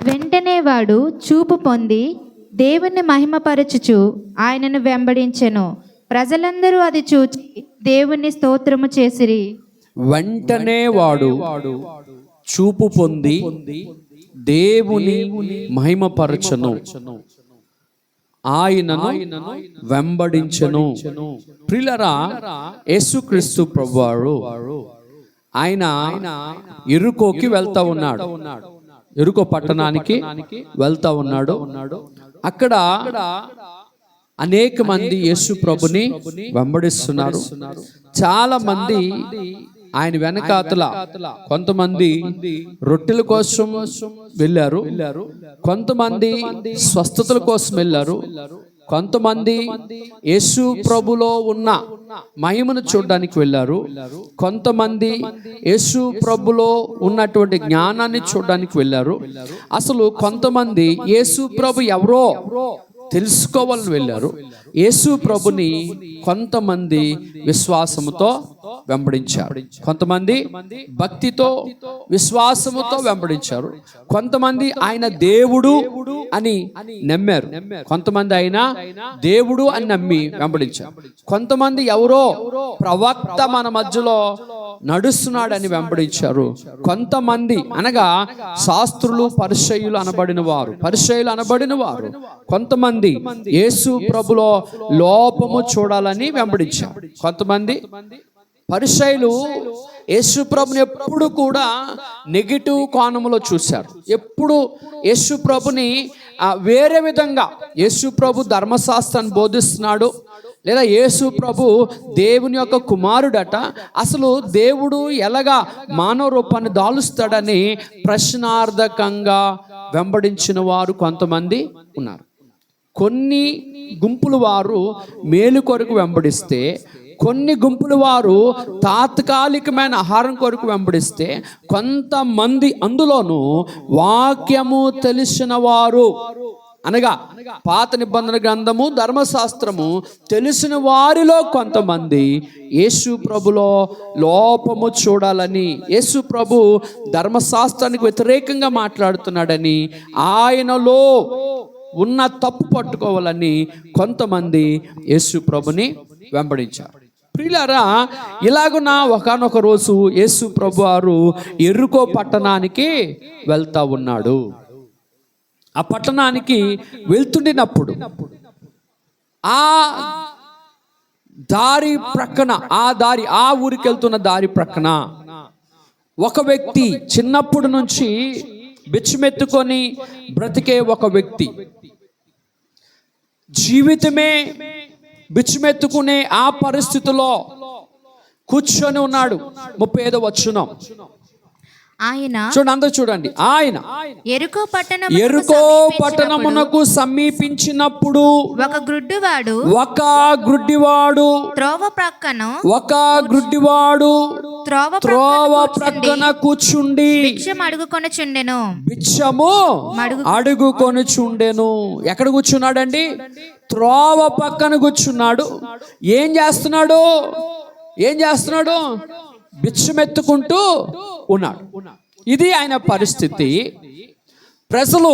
వెంటనే వాడు చూపు పొంది దేవుణ్ణి మహిమపరచుచు ఆయనను వెంబడించెను. ప్రజలందరూ అది చూచి దేవుణ్ణి స్తోత్రము చేసిరి. వెంటనే వాడు చూపు పొంది దేవుని మహిమపరచును, ఆయనను వెంబడించెను. ప్రియులారా, యేసుక్రీస్తు ప్రభువారు ఆయన యెరికోకి వెళ్తా ఉన్నాడు. యెరికో పట్టణానికి వెళ్తా ఉన్నాడు. అక్కడ అనేక మంది యేసు ప్రభుని వెంబడిస్తున్నారు. చాలా మంది ఆయన వెనకాతల, కొంతమంది రొట్టెల కోసం వెళ్ళారు, కొంతమంది స్వస్థతల కోసం వెళ్ళారు, కొంతమంది యేసు ప్రభులో ఉన్న మహిమను చూడడానికి వెళ్ళారు, కొంతమంది యేసు ప్రభులో ఉన్నటువంటి జ్ఞానాన్ని చూడడానికి వెళ్ళారు. అసలు కొంతమంది యేసు ప్రభు ఎవరో తెలుసుకోవాలని వెళ్ళారు. యేసు ప్రభుని కొంతమంది విశ్వాసముతో వెంబడించారు, కొంతమంది భక్తితో విశ్వాసముతో వెంబడించారు, కొంతమంది ఆయన దేవుడు అని నమ్మారు, కొంతమంది ఆయన దేవుడు అని నమ్మి వెంబడించారు, కొంతమంది ఎవరో ప్రవక్త మన మధ్యలో నడుస్తున్నాడని వెంబడించారు, కొంతమంది అనగా శాస్త్రులు పరిసయ్యులు అనబడిన వారు కొంతమంది యేసు ప్రభులో లోపము చూడాలని వెంబడించారు. కొంతమంది పరిసయ్యులు యేసు ప్రభుని ఎప్పుడు కూడా నెగిటివ్ కోణంలో చూశారు. ఎప్పుడు యేసు ప్రభుని వేరే విధంగా, యేసు ప్రభు ధర్మశాస్త్రాన్ని బోధిస్తున్నాడు, లేదా యేసు ప్రభు దేవుని యొక్క కుమారుడట, అసలు దేవుడు ఎలాగా మానవ రూపాన్ని దాలుస్తాడని ప్రశ్నార్థకంగా వెంబడించిన వారు కొంతమంది ఉన్నారు. కొన్ని గుంపుల వారు మేలు కొరకు వెంబడిస్తే, కొన్ని గుంపుల వారు తాత్కాలికమైన ఆహారం కొరకు వెంబడిస్తే, కొంతమంది అందులోనూ వాక్యము తెలిసిన వారు అనగా పాత నిబంధన గ్రంథము ధర్మశాస్త్రము తెలిసిన వారిలో కొంతమంది యేసు ప్రభులో లోపము చూడాలని, యేసు ప్రభు ధర్మశాస్త్రానికి వ్యతిరేకంగా మాట్లాడుతున్నాడని, ఆయనలో ఉన్న తప్పు పట్టుకోవాలని కొంతమంది యేసు ప్రభుని వెంబడించారు. ప్రియులారా, ఇలాగున ఒకానొక రోజు యేసు ప్రభు వారు యెరికో పట్టణానికి వెళ్తా ఉన్నాడు. ఆ పట్టణానికి వెళ్తుండినప్పుడు ఆ దారి ప్రక్కన, ఆ ఊరికి వెళ్తున్న దారి ప్రక్కన ఒక వ్యక్తి, చిన్నప్పటి నుంచి బిచ్చమెత్తుకొని బ్రతికే ఒక వ్యక్తి, జీవితమే బిచ్చమెత్తుకునే ఆ పరిస్థితిలో కూర్చొని ఉన్నాడు. 35వ వచనం ఆయన చూడండి, అందరూ చూడండి. ఆయన యెరికో పట్టణమునకు సమీపించినప్పుడు ఒక గ్రుడ్డివాడు త్రోవ ప్రక్కన కూర్చుండి భిక్షము అడుగుకొనుచుండెను. ఎక్కడ కూర్చున్నాడండి? త్రోవ పక్కన కూర్చున్నాడు. ఏం చేస్తున్నాడు? బిచ్చమెత్తుకుంటూ ఉన్నాడు. ఇది ఆయన పరిస్థితి. ప్రజలు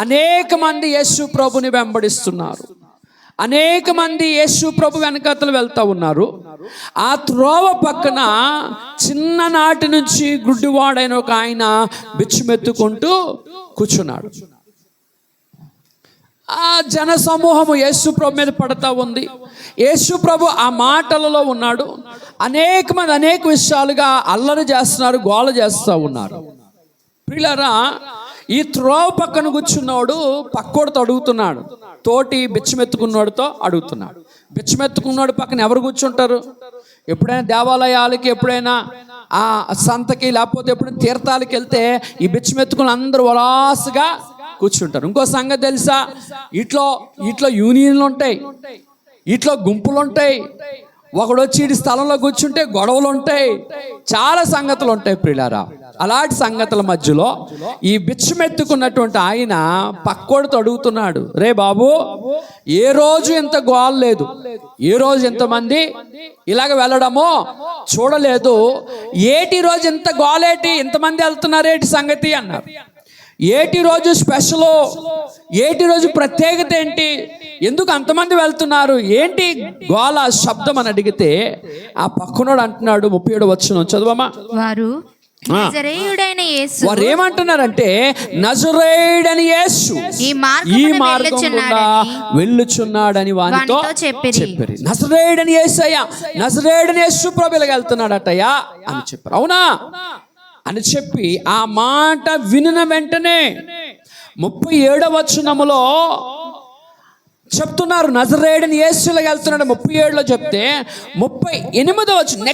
అనేక మంది యేసు ప్రభుని వెంబడిస్తున్నారు, అనేక మంది యేసు ప్రభు వెనకాతలు వెళ్తా ఉన్నారు. ఆ త్రోవ పక్కన చిన్ననాటి నుంచి గుడ్డివాడైన ఒక ఆయన బిచ్చమెత్తుకుంటూ కూర్చున్నాడు. ఆ జన సమూహము యేసు ప్రభు మీద పడతా ఉంది. యేసు ప్రభు ఆ మాటలలో ఉన్నాడు. అనేక మంది అనేక విషయాలుగా అల్లరి చేస్తున్నారు, గోల చేస్తూ ఉన్నారు. ప్రియులారా, ఈ త్రోవ పక్కన కూర్చున్నాడు పక్కోడితో అడుగుతున్నాడు, తోటి బిచ్చమెత్తుకున్నాడుతో అడుగుతున్నాడు. బిచ్చమెత్తుకున్నాడు పక్కన ఎవరు కూర్చుంటారు? ఎప్పుడైనా దేవాలయాలకి, ఎప్పుడైనా ఆ సంతకి, లేకపోతే ఎప్పుడైనా తీర్థాలకి వెళ్తే ఈ బిచ్చమెత్తుకుని అందరూ వరాసుగా కూర్చుంటారు. ఇంకో సంగతి తెలుసా? ఇట్లో యూనియన్లు ఉంటాయి, ఇట్లో గుంపులు ఉంటాయి. ఒకడు వచ్చి ఇటు స్థలంలో కూర్చుంటే గొడవలు ఉంటాయి, చాలా సంగతులు ఉంటాయి. ప్రియులారా, అలాంటి సంగతుల మధ్యలో ఈ బిచ్చమెత్తుకున్నటువంటి ఆయన పక్కోడితో అడుగుతున్నాడు, రే బాబు, ఏ రోజు ఇంత గోల లేదు, ఏ రోజు ఎంతమంది ఇలాగ వెళ్ళడమో చూడలేదు, ఏటి రోజు ఇంత గోలేటి, ఇంతమంది వెళ్తున్నారేటి సంగతి అన్నారు. ఏటి రోజు స్పెషల్, ఏటి రోజు ప్రత్యేకత ఏంటి, ఎందుకు అంతమంది వెళ్తున్నారు, ఏంటి గోల శబ్దం అని అడిగితే ఆ పక్కనోడు అంటున్నాడు 37 వచనం చదువమ్మా. వారు నజరేయుడైన యేసు వారు ఏమంటున్నారంటే నజరేయుడని యేసు ఈ ఈ మార్గం గుండా వెళ్ళుచున్నాడని వానితో చెప్పారు. నజరేయుడని యేసయ్య, నజరేయుడని యేసు ప్రభువుకి వెళ్తున్నాడటయ్యా అని చెప్పారు. అవునా అని చెప్పి ఆ మాట వినిన వెంటనే 37వ వచనములో చెప్తున్నారు నజరేయుడని యేసులోకి వెళ్తున్నాడు. 37లో చెప్తే 38వ వచనం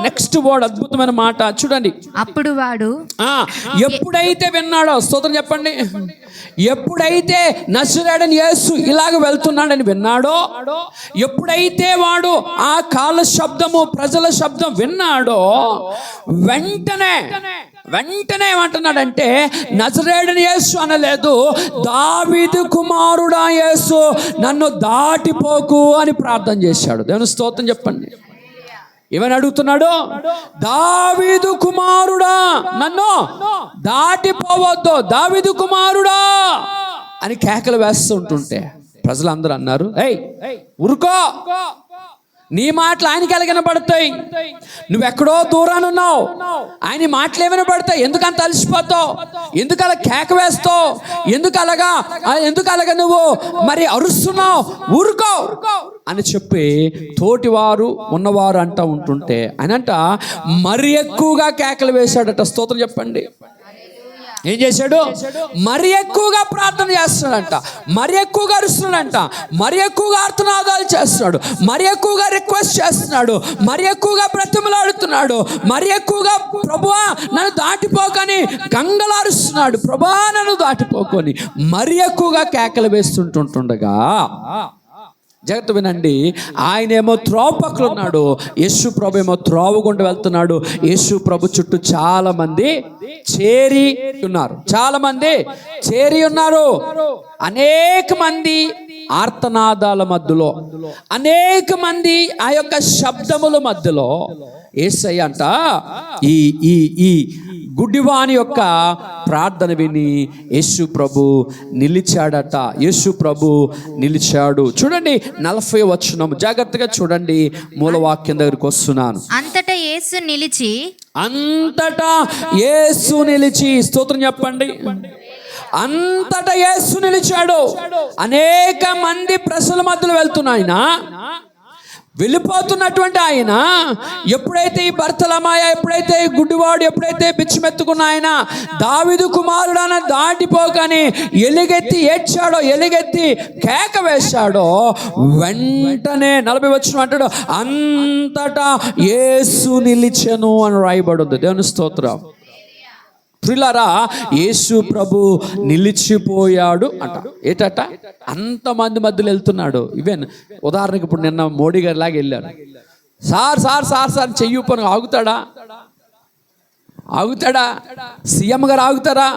నెక్స్ట్ వర్డ్ అద్భుతమైన మాట చూడండి. అప్పుడు వాడు ఎప్పుడైతే విన్నాడో, స్తోత్రం చెప్పండి, ఎప్పుడైతే నజరేయుడని యేసు ఇలాగ వెళ్తున్నాడని విన్నాడో, ఎప్పుడైతే వాడు ఆ కాళ్ళ శబ్దము ప్రజల శబ్దం విన్నాడో వెంటనే ఏమంటున్నాడంటే నజరేయుడని యేసు అనలేదు, దావీదు కుమారుడా యేసు నన్ను దాటిపోకు అని ప్రార్థన చేశాడు. దేవుని స్తోత్రం చెప్పండి. ఏమని అడుగుతున్నాడు? దావీదు కుమారుడా నన్ను దాటిపోవద్దు, దావీదు కుమారుడా అని కేకలు వేస్తుంటుంటే ప్రజలందరూ అన్నారు, ఏయ్ ఊరుకో, నీ మాటలు ఆయనకి ఎలా వినపడతాయి, నువ్వెక్కడో దూరాన్ని ఉన్నావు, ఆయన మాటలు ఏమైనా పడతాయి, ఎందుకు అంత అలసిపోతావు, ఎందుకు అలా కేక వేస్తావు, ఎందుకు అలాగా నువ్వు మరి అరుస్తున్నావు, ఊరుకో అని చెప్పి తోటివారు ఉన్నవారు అంటూ ఉంటుంటే ఆయనంట మరి ఎక్కువగా కేకలు వేశాడట. స్తోత్రం చెప్పండి. ఏం చేశాడు? మరి ఎక్కువగా ప్రార్థన చేస్తున్నాడంట, మరి ఎక్కువగా అరుస్తున్నాడంట, మరి ఎక్కువగా ఆర్తనాదాలు చేస్తున్నాడు, మరి ఎక్కువగా రిక్వెస్ట్ చేస్తున్నాడు, మరి ఎక్కువగా బ్రతిమలాడుతున్నాడు, మరి ఎక్కువగా ప్రభువా నన్ను దాటిపోకని గంగలారుస్తున్నాడు, ప్రభువా నన్ను దాటిపోకొని మరి ఎక్కువగా కేకలు వేస్తుంటుండగా జాగ్రత్త వినండి, ఆయనేమో త్రోవ పక్కన ఉన్నాడు, యేసు ప్రభు ఏమో త్రోవ గుండా వెళ్తున్నాడు. యేసు ప్రభు చుట్టూ చాలా మంది చేరి ఉన్నారు. అనేక మంది ఆర్తనాదాల మధ్యలో, అనేక మంది ఆ యొక్క శబ్దముల మధ్యలో యేసయ్య అంట ఈ గుడ్డివాని యొక్క ప్రార్థన విని యేసు ప్రభు నిలిచాడట. యేసు ప్రభు నిలిచాడు. చూడండి 40వ వచనం జాగ్రత్తగా చూడండి, మూలవాక్యం దగ్గరికి వస్తున్నాను. అంతటా యేసు నిలిచి స్తోత్రం చెప్పండి. అంతటా యేసు నిలిచాడు. అనేక మంది ప్రజల మధ్యలో వెళ్తున్నాయన, వెళ్ళిపోతున్నటువంటి ఆయన ఎప్పుడైతే ఈ బర్తలమాయ, ఎప్పుడైతే ఈ గుడ్డివాడు, ఎప్పుడైతే పిచ్చిమెత్తుకున్న ఆయన దావీదు కుమారుడు అని దాటిపోకని ఎలుగెత్తి ఏడ్చాడో, ఎలుగెత్తి కేక వేశాడో, వెంటనే 40 వచనం అంటాడు అంతటా యేసు నిలిచెను అని రాయబడి ఉంది. దేవుని స్తోత్రం. ప్రియులారా, యేసు ప్రభు నిలిచిపోయాడు అంట. ఏటట అంతమంది మధ్యలో వెళ్తున్నాడు. ఈవెన్ ఉదాహరణకి ఇప్పుడు నిన్న మోడీ గారి లాగా వెళ్ళాడు. సార్ చెయ్యి పని ఆగుతాడా? సీఎం గారు ఆగుతారా?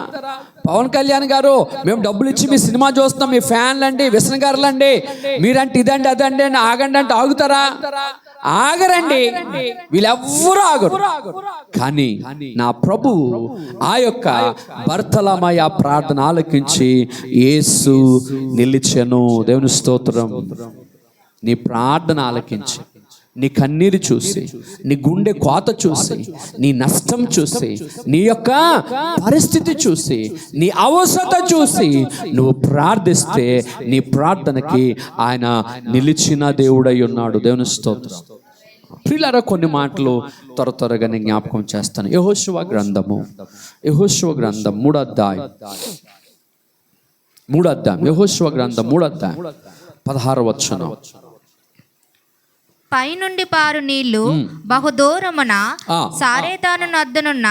పవన్ కళ్యాణ్ గారు మేము డబ్బులు ఇచ్చి మీ సినిమా చూస్తాం, మీ ఫ్యాన్లు అండి, వ్యసన గారులు అండి, మీరంటే ఇదండి అదండి అని ఆగండి అంటే ఆగుతారా? ఆగరండి. వీళ్ళెవ్వరూ ఆగరు. కానీ నా ప్రభువు ఆ యొక్క బర్తలమయ ప్రార్థన ఆలకించి యేసు నిలిచెను. దేవుని స్తోత్రం. నీ ప్రార్థన ఆలకించి, నీ కన్నీరు చూసి, నీ గుండె కోత చూసి, నీ నష్టం చూసి, నీ యొక్క పరిస్థితి చూసి, నీ అవసరత చూసి నువ్వు ప్రార్థిస్తే నీ ప్రార్థనకి ఆయన నిలిచిన దేవుడై ఉన్నాడు. దేవుని స్తోత్రం. ప్రియులారా, కొన్ని మాటలు త్వరగా నేను జ్ఞాపకం చేస్తాను. యెహోషువ గ్రంథం 3వ అధ్యాయం. యెహోషువ గ్రంథం 3వ అధ్యాయం 16వ వచనం. పైనుండి పారు నీళ్లు బహుదూరమున సారేతాను నద్దునున్న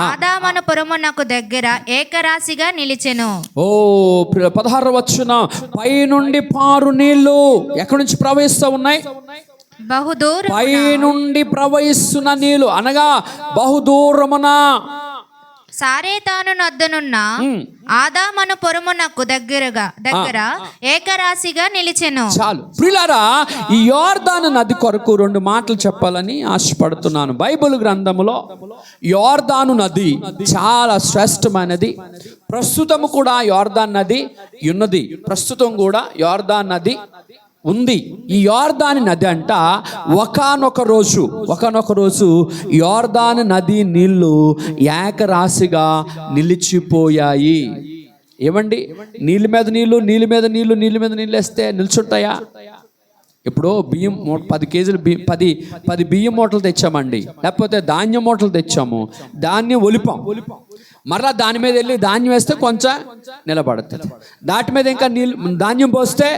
ఆదామను పురమునకు దగ్గర ఏకరాశిగా నిలిచెను. 16వ వచనం. పైనుండి పారు నీళ్లు ఎక్కడి నుంచి ప్రవహిస్తూ ఉన్నాయి? బహుదూరం. పై నుండి ప్రవహిస్తున్న నీళ్లు అనగా బహుదూరమున సారేతాను నద్దనున్న ఆదామను పొరమునకు దగ్గర ఏకరాశిగా నిలిచెను. చాలు ప్రియులారా, ఈ యోర్దాను నది కొరకు 2 మాటలు చెప్పాలని ఆశపడుతున్నాను. బైబిల్ గ్రంథములో యోర్దాను నది చాలా శ్రేష్టమైనది. ప్రస్తుతం కూడా యోర్దాను నది ఉన్నది. ప్రస్తుతం కూడా యోర్దాను నది ఉంది. ఈ యోర్దాను నది అంట ఒకానొక రోజు యోర్దాను నది నీళ్లు ఏకరాశిగా నిలిచిపోయాయి. ఏమండి, నీళ్ళ మీద నీళ్ళు వేస్తే నిల్చుంటాయా? ఇప్పుడు బియ్యం 10 కేజీలు 10 బియ్యం మూటలు తెచ్చామండి, లేకపోతే ధాన్యం మూటలు తెచ్చాము, ధాన్యం ఒలిపాం, మరలా దాని మీద వెళ్ళి ధాన్యం వేస్తే కొంచెం నిలబడుతుంది, దాటి మీద ఇంకా ధాన్యం పోస్తే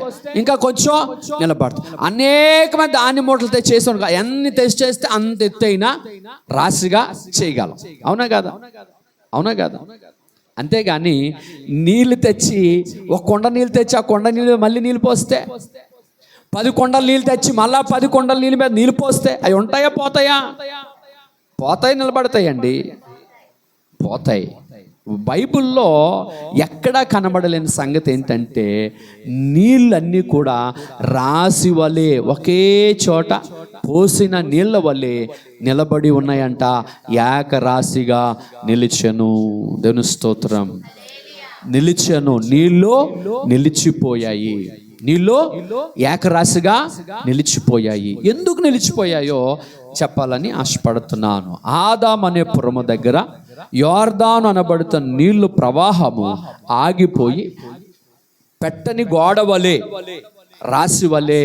ఇంకా కొంచెం నిలబడుతుంది. అనేకమైన ధాన్యం మూటలు తెచ్చేసాం, ఎన్ని తెచ్చేస్తే అంత ఎత్తైనా రాశిగా చేయగలం. అవునా కదా? అంతేగాని నీళ్ళు తెచ్చి ఒక కొండ నీళ్ళు తెచ్చి ఆ కొండ నీళ్ళు మళ్ళీ నీళ్ళు పోస్తే 10 కొండలు నీళ్ళు తెచ్చి మళ్ళా 10 కొండల నీళ్ళ మీద నీళ్ళు పోస్తే అవి ఉంటాయా? పోతాయి, నిలబడతాయండి, పోతాయి. బైబిల్లో ఎక్కడా కనబడలేని సంగతి ఏంటంటే నీళ్ళన్నీ కూడా రాశి వలె ఒకే చోట పోసిన నీళ్ళ వలె నిలబడి ఉన్నాయంట. ఏకరాశిగా నిలిచెను. దేవుని స్తోత్రం. నిలిచెను, నీళ్ళు నిలిచిపోయాయి. నీళ్ళు ఏకరాశిగా నిలిచిపోయాయి. ఎందుకు నిలిచిపోయాయో చెప్పాలని ఆశపడుతున్నాను. ఆదాము అనే పురము దగ్గర యోర్దాను అనబడుతున్న నీళ్లు ప్రవాహము ఆగిపోయి పెట్టని గోడ వలె రాశి వలె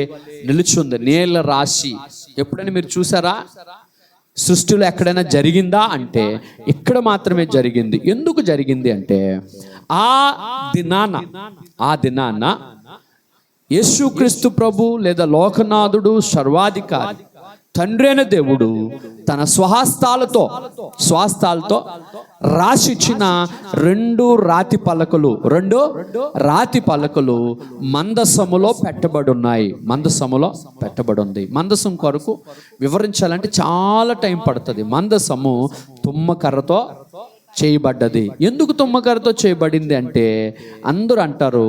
నిలుచుంది. నీళ్ళ రాశి ఎప్పుడైనా మీరు చూసారా? సృష్టిలో ఎక్కడైనా జరిగిందా అంటే ఇక్కడ మాత్రమే జరిగింది. ఎందుకు జరిగింది అంటే ఆ దినాన యేసుక్రీస్తు ప్రభు లేదా లోకనాథుడు సర్వాధికారి తండ్రి అయిన దేవుడు తన స్వహస్తాలతో రాసిచ్చిన 2 రాతి పలకలు మందసములో పెట్టబడి. మందసం కొరకు వివరించాలంటే చాలా టైం పడుతుంది. మందసము తుమ్మకర్రతో చేయబడ్డది. ఎందుకు తుమ్మకర్రతో చేయబడింది అంటే అందరూ అంటారు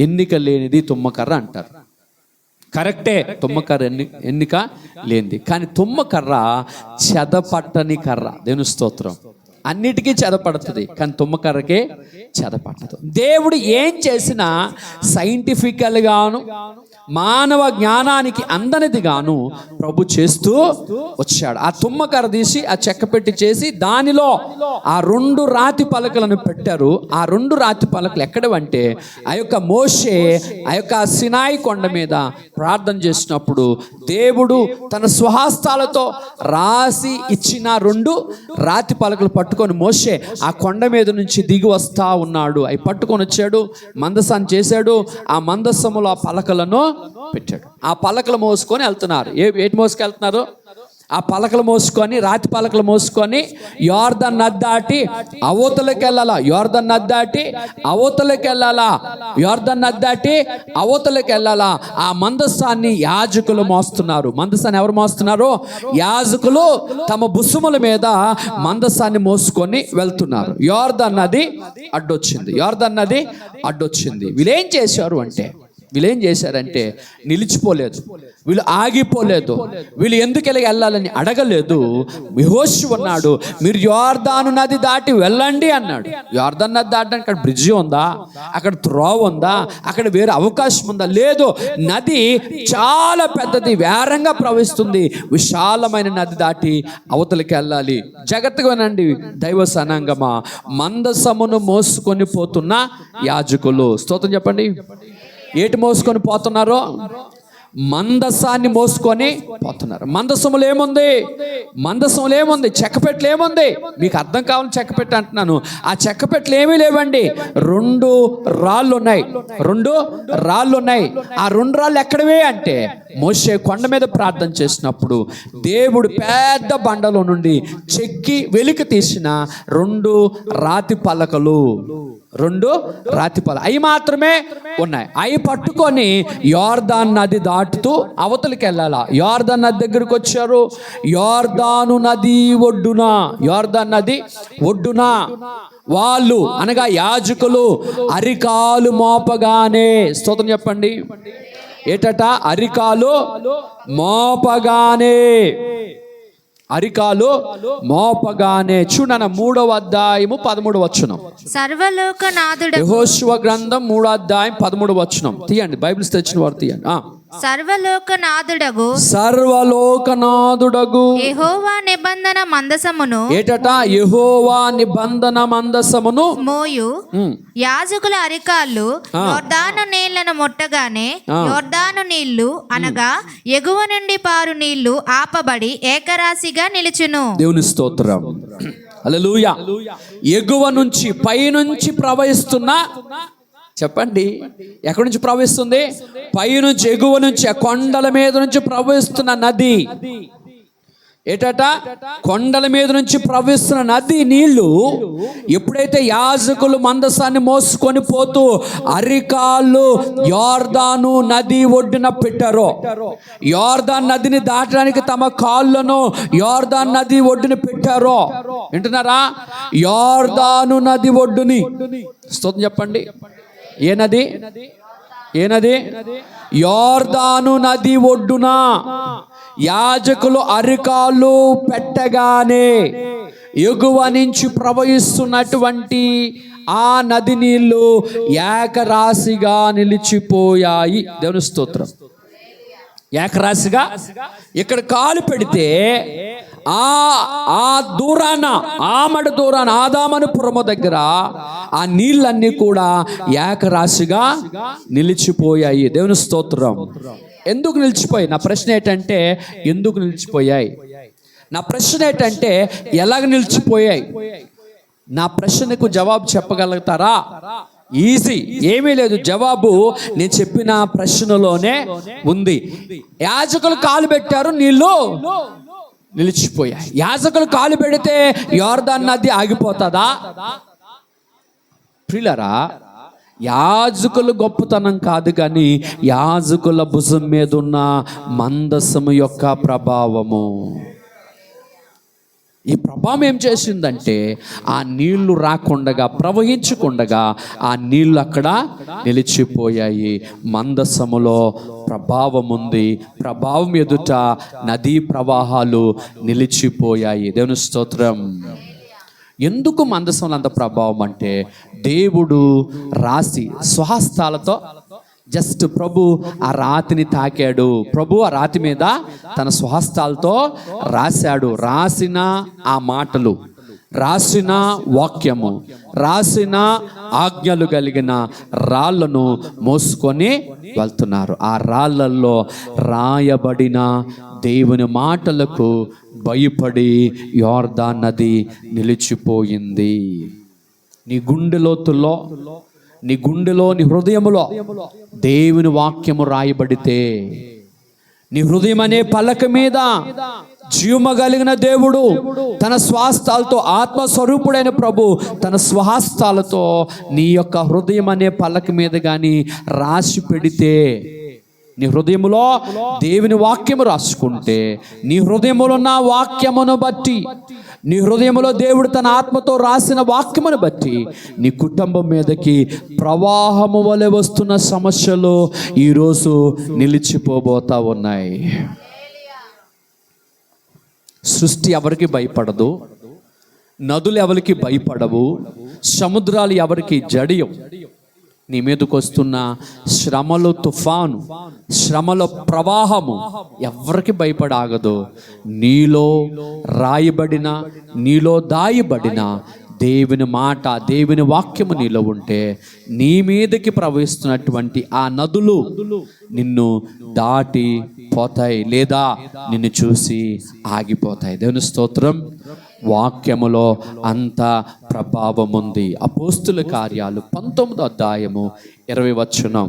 ఎన్నిక లేనిది తుమ్మకర్ర అంటారు. కరెక్టే, తుమ్మకర్ర ఎన్నిక లేనిది. కానీ తుమ్మకర్ర చెదపట్టని కర్ర. దేవుని స్తోత్రం. అన్నిటికీ చెదపడుతుంది కానీ తుమ్మకర్రకే చెదపట్టదు. దేవుడు ఏం చేసినా సైంటిఫికల్ గాను మానవ జ్ఞానానికి అందనిది గాను ప్రభు చేస్తూ వచ్చాడు. ఆ తుమ్మకర్ర తీసి ఆ చెక్క పెట్టి చేసి దానిలో ఆ 2 రాతి పలకలను పెట్టారు. ఆ 2 రాతి పలకలు ఎక్కడవంటే ఆ యొక్క మోషే ఆ యొక్క సినాయి కొండ మీద ప్రార్థన చేసినప్పుడు దేవుడు తన స్వహస్తాలతో రాసి ఇచ్చిన 2 రాతి పలకలు పట్టుకొని మోషే ఆ కొండ మీద నుంచి దిగి వస్తా ఉన్నాడు. అవి పట్టుకొని వచ్చాడు, మందసాన్ని చేశాడు. ఆ మందసములో ఆ పలకలను పెట్టాడు. ఆ పలకలు మోసుకొని వెళ్తున్నారు. ఏటి మోసుకెళ్తున్నారు? ఆ పలకలు మోసుకొని, రాతి పలకలు మోసుకొని యోర్దాను నది దాటి అవతలకి వెళ్ళాలా. యోర్దాను నది దాటి అవతలకి వెళ్ళాలా. ఆ మందసాన్ని యాజకులు మోస్తున్నారు. మందసాన్ని ఎవరు మోస్తున్నారు? యాజకులు తమ భుజముల మీద మందసాన్ని మోసుకొని వెళ్తున్నారు. యోర్దాను నది అడ్డొచ్చింది. వీళ్ళేం చేశారంటే నిలిచిపోలేదు, వీళ్ళు ఆగిపోలేదు, వీళ్ళు ఎందుకు వెళ్ళాలని అడగలేదు. యెహోషువ అన్నాడు మీరు యోర్దాను నది దాటి వెళ్ళండి అన్నాడు. యోర్దాను నది దాటడానికి అక్కడ బ్రిడ్జి ఉందా? అక్కడ త్రోవ ఉందా? అక్కడ వేరే అవకాశం ఉందా? లేదు. నది చాలా పెద్దది, వేరంగా ప్రవహిస్తుంది. విశాలమైన నది దాటి అవతలికి వెళ్ళాలి. జాగ్రత్తగా వినండి దైవ సనాంగమా. మందసమును మోసుకొని పోతున్న యాజకులు, స్తోత్రం చెప్పండి. ఏటి మోసుకొని పోతున్నారో? మందసాన్ని మోసుకొని పోతున్నారు. మందసములు ఏముంది? చెక్కపెట్లు ఏముంది? మీకు అర్థం కావాలని చెక్కపెట్టు అంటున్నాను. ఆ చెక్కపెట్లు ఏమీ లేవండి. 2 రాళ్ళు ఉన్నాయి. ఆ 2 రాళ్ళు ఎక్కడవే అంటే మోషే కొండ మీద ప్రార్థన చేసినప్పుడు దేవుడు పెద్ద బండలో నుండి చెక్కి వెలికి తీసిన 2 రాతి పలకలు. 2 రాతిపాలు అవి మాత్రమే ఉన్నాయి. అవి పట్టుకొని యోర్దాను నది దాటుతూ అవతలికి వెళ్ళాలా. యోర్దాను నది దగ్గరికి వచ్చారు. యోర్దాను నది ఒడ్డున వాళ్ళు అనగా యాజకులు అరికాలు మోపగానే, స్తోత్రం చెప్పండి, ఏటట అరికాలు మోపగానే, చూడన 3వ అధ్యాయము 13వ వచనం. సర్వలోకనాథుడగు యెహోషువ గ్రంథం 3వ అధ్యాయం 13వ వచనం. తీయండి, బైబిల్స్ తెచ్చిన వారు తీయండి. సర్వలోకనాథుడగు యెహోవా నిబంధన మందసమును, ఏటట యెహోవా నిబంధన మందసమును మోయు యాజకుల అరికాళ్ళు యోర్దాను నీళ్లను ముట్టగానే యోర్దాను నీళ్లు అనగా ఎగువ నుండి పారు నీళ్లు ఆపబడి ఏకరాశిగా నిలుచును. దేవుని స్తోత్రం, హల్లెలూయా. ఎగువ నుంచి పైనుంచి ప్రవహిస్తున్న, చెప్పండి ఎక్కడి నుంచి ప్రవహిస్తుంది? పైనుంచి, ఎగువ నుంచి, కొండల మీద నుంచి ప్రవహిస్తున్న నది. ఏటట కొండల మీద నుంచి ప్రవహిస్తున్న నది నీళ్లు ఎప్పుడైతే యాజకులు మందసాన్ని మోసుకొని పోతూ అరికాళ్ళు యోర్దాను నది ఒడ్డున పెట్టారో, యోర్దాను నదిని దాటడానికి తమ కాళ్ళను యోర్దాను నది ఒడ్డున పెట్టారో, వింటున్నారా? యోర్దాను నది ఒడ్డుని, స్తోత్రం చెప్పండి. ఏ నది? యోర్దాను నది ఒడ్డున యాజకులు అరికాళ్ళు పెట్టగానే ఎగువ నుంచి ప్రవహిస్తున్నటువంటి ఆ నది నీళ్లు ఏకరాశిగా నిలిచిపోయాయి. దేవుని స్తోత్రం. ఏకరాశిగా ఇక్కడ కాలు పెడితే ఆ దూరాన, ఆమడ దూరాన, ఆదామనుపురము దగ్గర ఆ నీళ్ళన్నీ కూడా ఏకరాశిగా నిలిచిపోయాయి. దేవుని స్తోత్రం. ఎందుకు నిలిచిపోయాయి? నా ప్రశ్న ఏంటంటే ఎందుకు నిలిచిపోయాయి? నా ప్రశ్న ఏంటంటే ఎలాగ నిలిచిపోయాయి? నా ప్రశ్నకు జవాబు చెప్పగలుగుతారా? ఈజీ, ఏమీ లేదు. జవాబు నేను చెప్పిన ప్రశ్నలోనే ఉంది. యాజకులు కాలు పెట్టారు, నీళ్ళు నిలిచిపోయాయి. యాజకులు కాలు పెడితే యోర్దాను నది ఆగిపోతుందా? ప్రియులారా, యాజకుల గొప్పతనం కాదు కానీ యాజకుల భుజం మీద ఉన్న మందసము యొక్క ప్రభావము. ఈ ప్రభావం ఏం చేసిందంటే ఆ నీళ్లు రాకుండగా, ప్రవహించకుండగా ఆ నీళ్లు అక్కడ నిలిచిపోయాయి. మందసములో ప్రభావం ఉంది. ప్రభావం ఎదుట నదీ ప్రవాహాలు నిలిచిపోయాయి. దేవుని స్తోత్రం. ఎందుకు మందసంలో అంత ప్రభావం అంటే దేవుడు రాసి స్వహస్తాలతో జస్ట్ ప్రభు ఆ రాతిని తాకాడు. ప్రభు ఆ రాతి మీద తన స్వహస్తాలతో రాశాడు. రాసిన ఆ మాటలు, రాసిన వాక్యము, రాసిన ఆజ్ఞలు కలిగిన రాళ్లను మోసుకొని వెళ్తున్నారు. ఆ రాళ్లలో రాయబడిన దేవుని మాటలకు భయపడి యోర్దాను నది నిలిచిపోయింది. నీ గుండె లోతుల్లో, నీ గుండెలో, నీ హృదయములో దేవుని వాక్యము రాయబడితే, నీ హృదయం అనే పలక మీద జీవము కలిగిన దేవుడు తన స్వహస్తాలతో, ఆత్మస్వరూపుడైన ప్రభు తన స్వహస్తాలతో నీ యొక్క హృదయం అనే పలక మీద కానీ రాసి పెడితే, నీ హృదయములో దేవుని వాక్యము రాసుకుంటే, నీ హృదయములో ఉన్న వాక్యమును బట్టి, నీ హృదయములో దేవుడు తన ఆత్మతో రాసిన వాక్యమును బట్టి నీ కుటుంబం మీదకి ప్రవాహము వలె వస్తున్న సమస్యలు ఈరోజు నిలిచిపోబోతా ఉన్నాయి. సృష్టి ఎవరికి భయపడదు, నదులు ఎవరికి భయపడవు, సముద్రాలు ఎవరికి జడియవు. నీ మీదకు వస్తున్న శ్రమలు, తుఫాను, శ్రమల ప్రవాహము ఎవరికి భయపడాగదు. నీలో రాయబడిన, నీలో దాయబడిన దేవుని మాట, దేవుని వాక్యము నీలో ఉంటే నీ మీదకి ప్రవహిస్తున్నటువంటి ఆ నదులు నిన్ను దాటి పోతాయి, లేదా నిన్ను చూసి ఆగిపోతాయి. దేవుని స్తోత్రం. వాక్యములో అంత ప్రభావం ఉంది. అపోస్తుల కార్యాలు 19వ అధ్యాయము 20వ వచనం.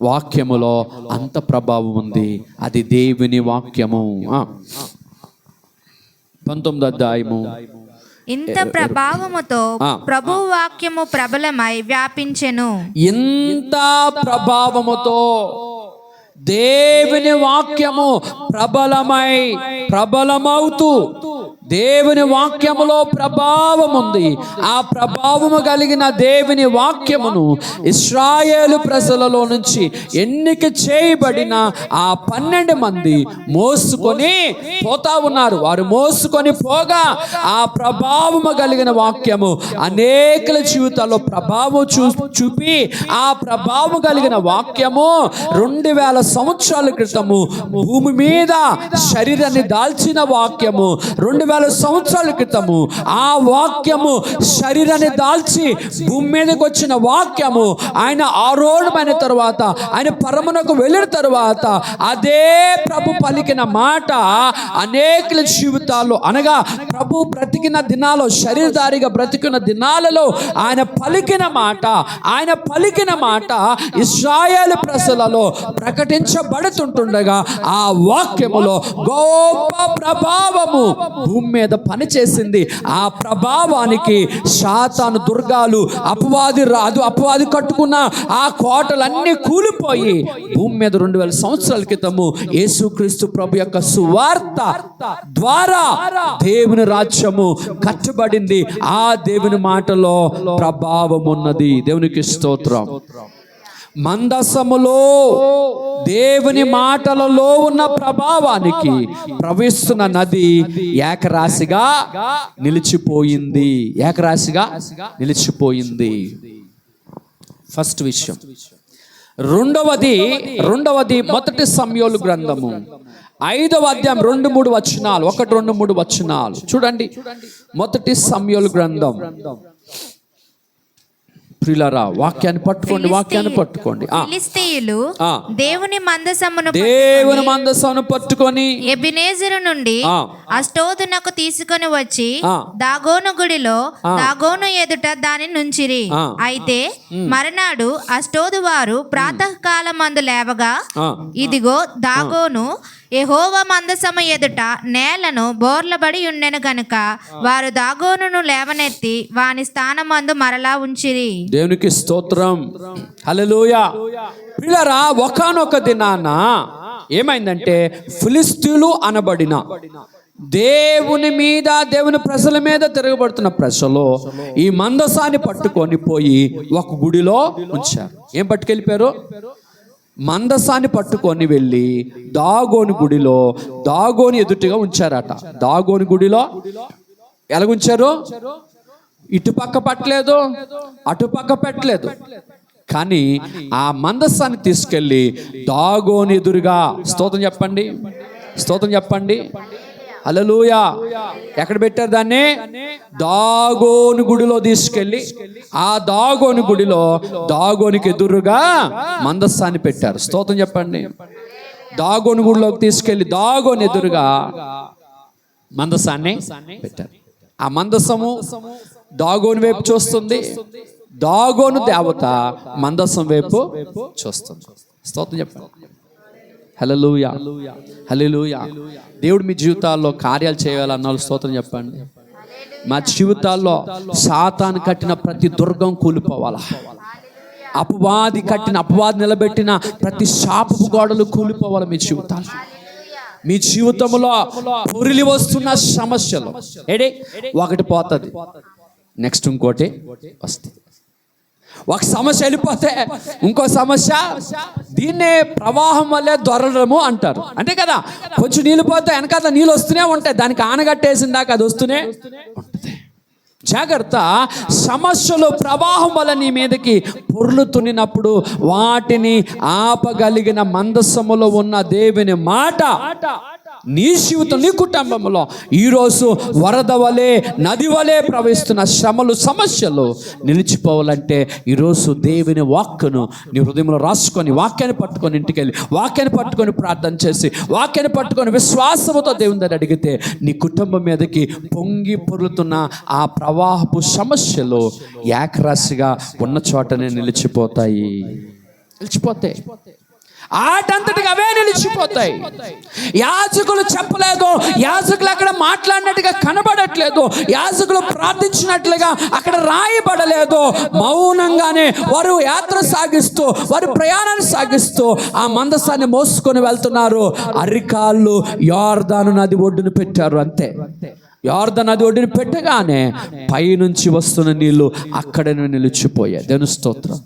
వాక్యములో అంత ప్రభావం ఉంది. అది దేవుని వాక్యము. 19వ అధ్యాయము ఇంత ప్రభావముతో ప్రభు వాక్యము ప్రబలమై వ్యాపించెను. ఇంత ప్రభావముతో దేవుని వాక్యము ప్రబలమవుతూ దేవుని వాక్యములో ప్రభావం ఉంది. ఆ ప్రభావము కలిగిన దేవుని వాక్యమును ఇశ్రాయేలు ప్రజలలో నుంచి ఎన్నిక చేయబడిన ఆ 12 మంది మోసుకొని పోతా ఉన్నారు. వారు మోసుకొని పోగా ఆ ప్రభావము కలిగిన వాక్యము అనేకుల జీవితాల్లో ప్రభావం చూపి ఆ ప్రభావం కలిగిన వాక్యము 2000 సంవత్సరాల క్రితము భూమి మీద శరీరాన్ని దాల్చిన వాక్యము 2000 సంవత్సరాల క్రితము ఆ వాక్యము శరీరాన్ని దాల్చి భూమి మీదకి వచ్చిన వాక్యము ఆయన ఆరోహణమైన తర్వాత ఆయన పరమునకు వెళ్ళిన తర్వాత అదే ప్రభు పలికిన మాట అనేకుల జీవితాల్లో అనగా ప్రభు బ్రతికిన దినాల్లో శరీరధారిగా బ్రతికిన దినాలలో ఆయన పలికిన మాట ఇశ్రాయేలు ప్రజలలో ప్రకటించబడుతుండగా ఆ వాక్యములో గొప్ప ప్రభావము భూమి మీద పనిచేసింది. ఆ ప్రభావానికి సాతాను దుర్గాలు అపవాది కట్టుకున్న ఆ కోటలన్నీ కూలిపోయి భూమి మీద 2000 సంవత్సరాల క్రితము యేసుక్రీస్తు ప్రభు యొక్క సువార్త ద్వారా దేవుని రాజ్యము కట్టబడింది. ఆ దేవుని మాటలో ప్రభావం ఉన్నది. దేవునికి స్తోత్రం. మందసములో దేవుని మాటలలో ఉన్న ప్రభావానికి ప్రవహిస్తున్న నది ఏకరాశిగా నిలిచిపోయింది. ఫస్ట్ విషయం. రెండవది మొదటి సమూయేలు గ్రంథము 5వ అధ్యాయం 2-3 వచనాలు 1-2-3 వచనాలు చూడండి. మొదటి సమూయేలు గ్రంథం. ప్రియులారా, వాక్యాన్ని పట్టుకోండి. ఫిలిష్తీయులు దేవుని మందసమును పట్టుకొని ఎబెనేజరు నుండి అష్టోదునకు తీసుకొని వచ్చి దాగోను గుడిలో దాగోను ఎదుట దాని నుంచిరి. అయితే మరునాడు అష్టోదు వారు ప్రాతకాలమందు లేవగా ఇదిగో దాగోను యెహోవా మందసము ఎదుట నేలను బోర్లబడి ఉండెను గనుక వారు దాగోనును లేవనెత్తి వాని స్థానమందు మరలా ఉంచిరి. దేవునికి స్తోత్రం. హల్లెలూయా. ప్రియులారా, ఒకానొక దినాన ఏమైందంటే ఫిలిష్తీయులు అనబడిన దేవుని ప్రజల మీద తిరగబడుతున్న ప్రజలు ఈ మందసాన్ని పట్టుకొని పోయి ఒక గుడిలో ఉంచారు. ఏం పట్టుకెళ్ళిపోయారు? మందసాన్ని పట్టుకొని వెళ్ళి దాగోని గుడిలో దాగోని ఎదుటిగా ఉంచారట. దాగోని గుడిలో ఎలాగుంచారు? ఇటుపక్క పట్టలేదు, అటుపక్క పెట్టలేదు. కానీ ఆ మందసాన్ని తీసుకెళ్ళి దాగోని ఎదురుగా స్తోత్రం చెప్పండి. హల్లెలూయా. ఎక్కడ పెట్టారు దాన్ని? దాగోని గుడిలో తీసుకెళ్ళి ఆ దాగోని గుడిలో దాగోనికి ఎదురుగా మందసాన్ని పెట్టారు. స్తోత్రం చెప్పండి. దాగోని గుడిలోకి తీసుకెళ్ళి దాగోని ఎదురుగా మందసాన్ని పెట్టారు. ఆ మందసము దాగోని వైపు చూస్తుంది, దాగోను దేవత మందసం వైపు చూస్తుంది. స్తోత్రం చెప్పండి. హల్లెలూయా. దేవుడు మీ జీవితాల్లో కార్యాలు చేయాలన్న స్తోత్రం చెప్పండి. మా జీవితాల్లో సాతాను కట్టిన ప్రతి దుర్గం కూలిపోవాలా, అపవాది నిలబెట్టిన ప్రతి శాపపు గోడలు కూలిపోవాలి. మీ జీవితంలో పొరిలి వస్తున్న సమస్యలు ఒకటి పోతుంది, నెక్స్ట్ ఇంకోటి వస్తుంది. ఒక సమస్య వెళ్ళిపోతే ఇంకో సమస్య, దీన్నే ప్రవాహం వల్లే దొరలము అంటారు. అంతే కదా, కొంచెం నీళ్ళు పోతే వెనకాల నీళ్ళు వస్తూనే ఉంటాయి, దానికి ఆనగట్టేసిన దాకా అది వస్తూనే ఉంటుంది. జాగ్రత్త. సమస్యలు ప్రవాహం వల్ల నీ మీదకి పొర్లుతున్నప్పుడు వాటిని ఆపగలిగిన మందసములో ఉన్న దేవుని మాట నీ జీవితం, నీ కుటుంబంలో ఈరోజు వరద వలె, నది వలె ప్రవహిస్తున్న శ్రమలు, సమస్యలు నిలిచిపోవాలంటే ఈరోజు దేవుని వాక్కును నీ హృదయంలో రాసుకొని, వాక్యాన్ని పట్టుకొని ఇంటికి వెళ్ళి వాక్యాన్ని పట్టుకొని ప్రార్థన చేసి, వాక్యాన్ని పట్టుకొని విశ్వాసముతో దేవుని దగ్గర అడిగితే నీ కుటుంబం మీదకి పొంగి పొర్లుతున్న ఆ ప్రవాహపు సమస్యలు ఏకరాశిగా ఉన్న చోటనే నిలిచిపోతాయి. ఆటంతటికి అవే నిలిచిపోతాయి. యాజకులు చెప్పలేదు, యాజకులు అక్కడ మాట్లాడినట్టుగా కనబడట్లేదు, యాజకులు ప్రార్థించినట్లుగా అక్కడ రాయబడలేదు. మౌనంగానే వారు యాత్ర సాగిస్తూ, వారు ప్రయాణాన్ని సాగిస్తూ ఆ మందసాన్ని మోసుకొని వెళ్తున్నారు. అరికాళ్ళు యోర్దాను నది ఒడ్డున పెట్టారు, అంతే. యోర్దాను నది ఒడ్డున పెట్టగానే పైనుంచి వస్తున్న నీళ్లు అక్కడే నిలిచిపోయాయి. దేవుని స్తోత్రం.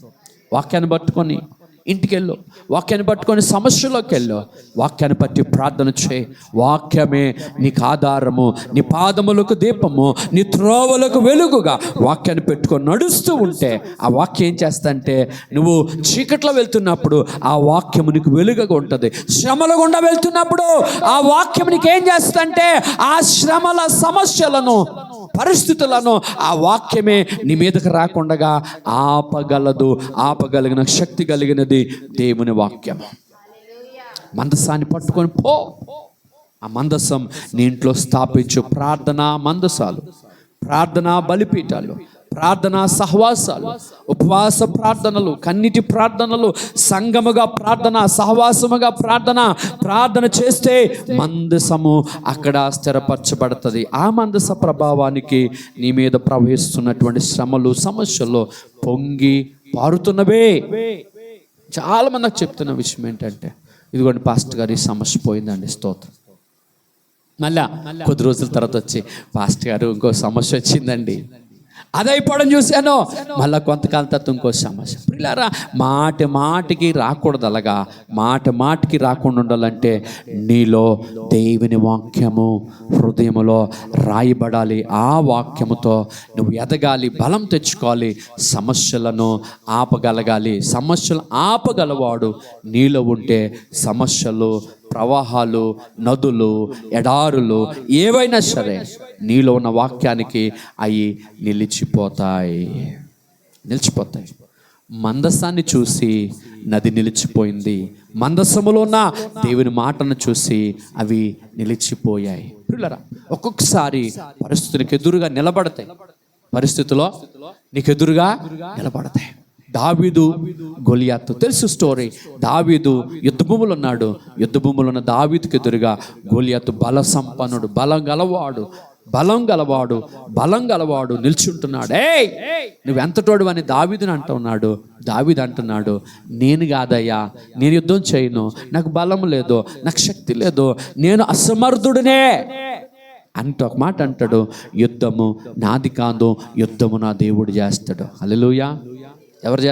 వాక్యాన్ని పట్టుకొని ఇంటికెళ్ళు, వాక్యాన్ని పట్టుకొని సమస్యలోకి వెళ్ళు, వాక్యాన్ని పట్టి ప్రార్థన చేయి. వాక్యమే నీకు ఆధారము, నీ పాదములకు దీపము, నీ త్రోవలకు వెలుగుగా వాక్యాన్ని పెట్టుకొని నడుస్తూ ఉంటే ఆ వాక్యం ఏం చేస్తంటే, నువ్వు చీకట్లో వెళ్తున్నప్పుడు ఆ వాక్యము నీకు వెలుగుగా ఉంటుంది. శ్రమల గుండా వెళ్తున్నప్పుడు ఆ వాక్యం నీకు ఏం చేస్తంటే, ఆ శ్రమల సమస్యలను, పరిస్థితులను ఆ వాక్యమే నీ మీదకి రాకుండా ఆపగలిగిన శక్తి కలిగినది దేవుని వాక్యం. మందసాన్ని పట్టుకొని పో, ఆ మందసం నీ ఇంట్లో స్థాపించు. ప్రార్థనా మందసాలు, ప్రార్థనా బలిపీఠాలు, ప్రార్థనా సహవాసాలు, ఉపవాస ప్రార్థనలు, కన్నిటి ప్రార్థనలు, సంగముగా ప్రార్థన, సహవాసముగా ప్రార్థన చేస్తే మందసము అక్కడ స్థిరపరచబడుతుంది. ఆ మందస ప్రభావానికి నీ మీద ప్రవహిస్తున్నటువంటి శ్రమలు, సమస్యలు పొంగి పారుతున్నవే. చాలా మంది నాకు చెప్తున్న విషయం ఏంటంటే, ఇదిగోండి పాస్టర్ గారు ఈ సమస్య పోయిందండి, స్తోత్రం. మళ్ళా కొద్ది రోజుల తర్వాత వచ్చి, పాస్టర్ గారు ఇంకో సమస్య వచ్చిందండి, అదైపోవడం చూశాను. మళ్ళీ కొంతకాలం తర్వాత ఇంకో సమస్య. పిల్లరా, మాటికి రాకూడదు. అలాగా మాటికి రాకుండా ఉండాలంటే నీలో దేవుని వాక్యము హృదయములో రాయబడాలి. ఆ వాక్యముతో నువ్వు ఎదగాలి, బలం తెచ్చుకోవాలి, సమస్యలను ఆపగలగాలి. సమస్యలు ఆపగలవాడు నీలో ఉంటే సమస్యలు, ప్రవాహాలు, నదులు, ఎడారులు ఏవైనా సరే నీలో ఉన్న వాక్యానికి అవి నిలిచిపోతాయి. మందసాన్ని చూసి నది నిలిచిపోయింది, మందసములో ఉన్న దేవుని మాటను చూసి అవి నిలిచిపోయాయి. పిల్లరా, ఒక్కొక్కసారి పరిస్థితులకు ఎదురుగా నిలబడతాయి, పరిస్థితుల్లో నీకు ఎదురుగా నిలబడతాయి. దావీదు, గొలియాతు తెలుసు స్టోరీ. దావీదు యుద్ధభూములు ఉన్నాడు, యుద్ధభూములు ఉన్న దావీదుకి ఎదురుగా గొలియాతు బల సంపన్నుడు, బలం గలవాడు నిల్చుంటున్నాడు. ఏయ్, నువ్వెంతటోడు అని దావీదుని అంటున్నాడు. దావీదు అంటున్నాడు, నేను కాదయ్యా, నేను యుద్ధం చేయను, నాకు బలం లేదు, నాకు శక్తి లేదు, నేను అసమర్థుడినే అంటూ ఒక మాట అంటాడు. యుద్ధము నాది కాదు, యుద్ధము నా దేవుడు చేస్తాడు. హల్లెలూయా. ఎవరు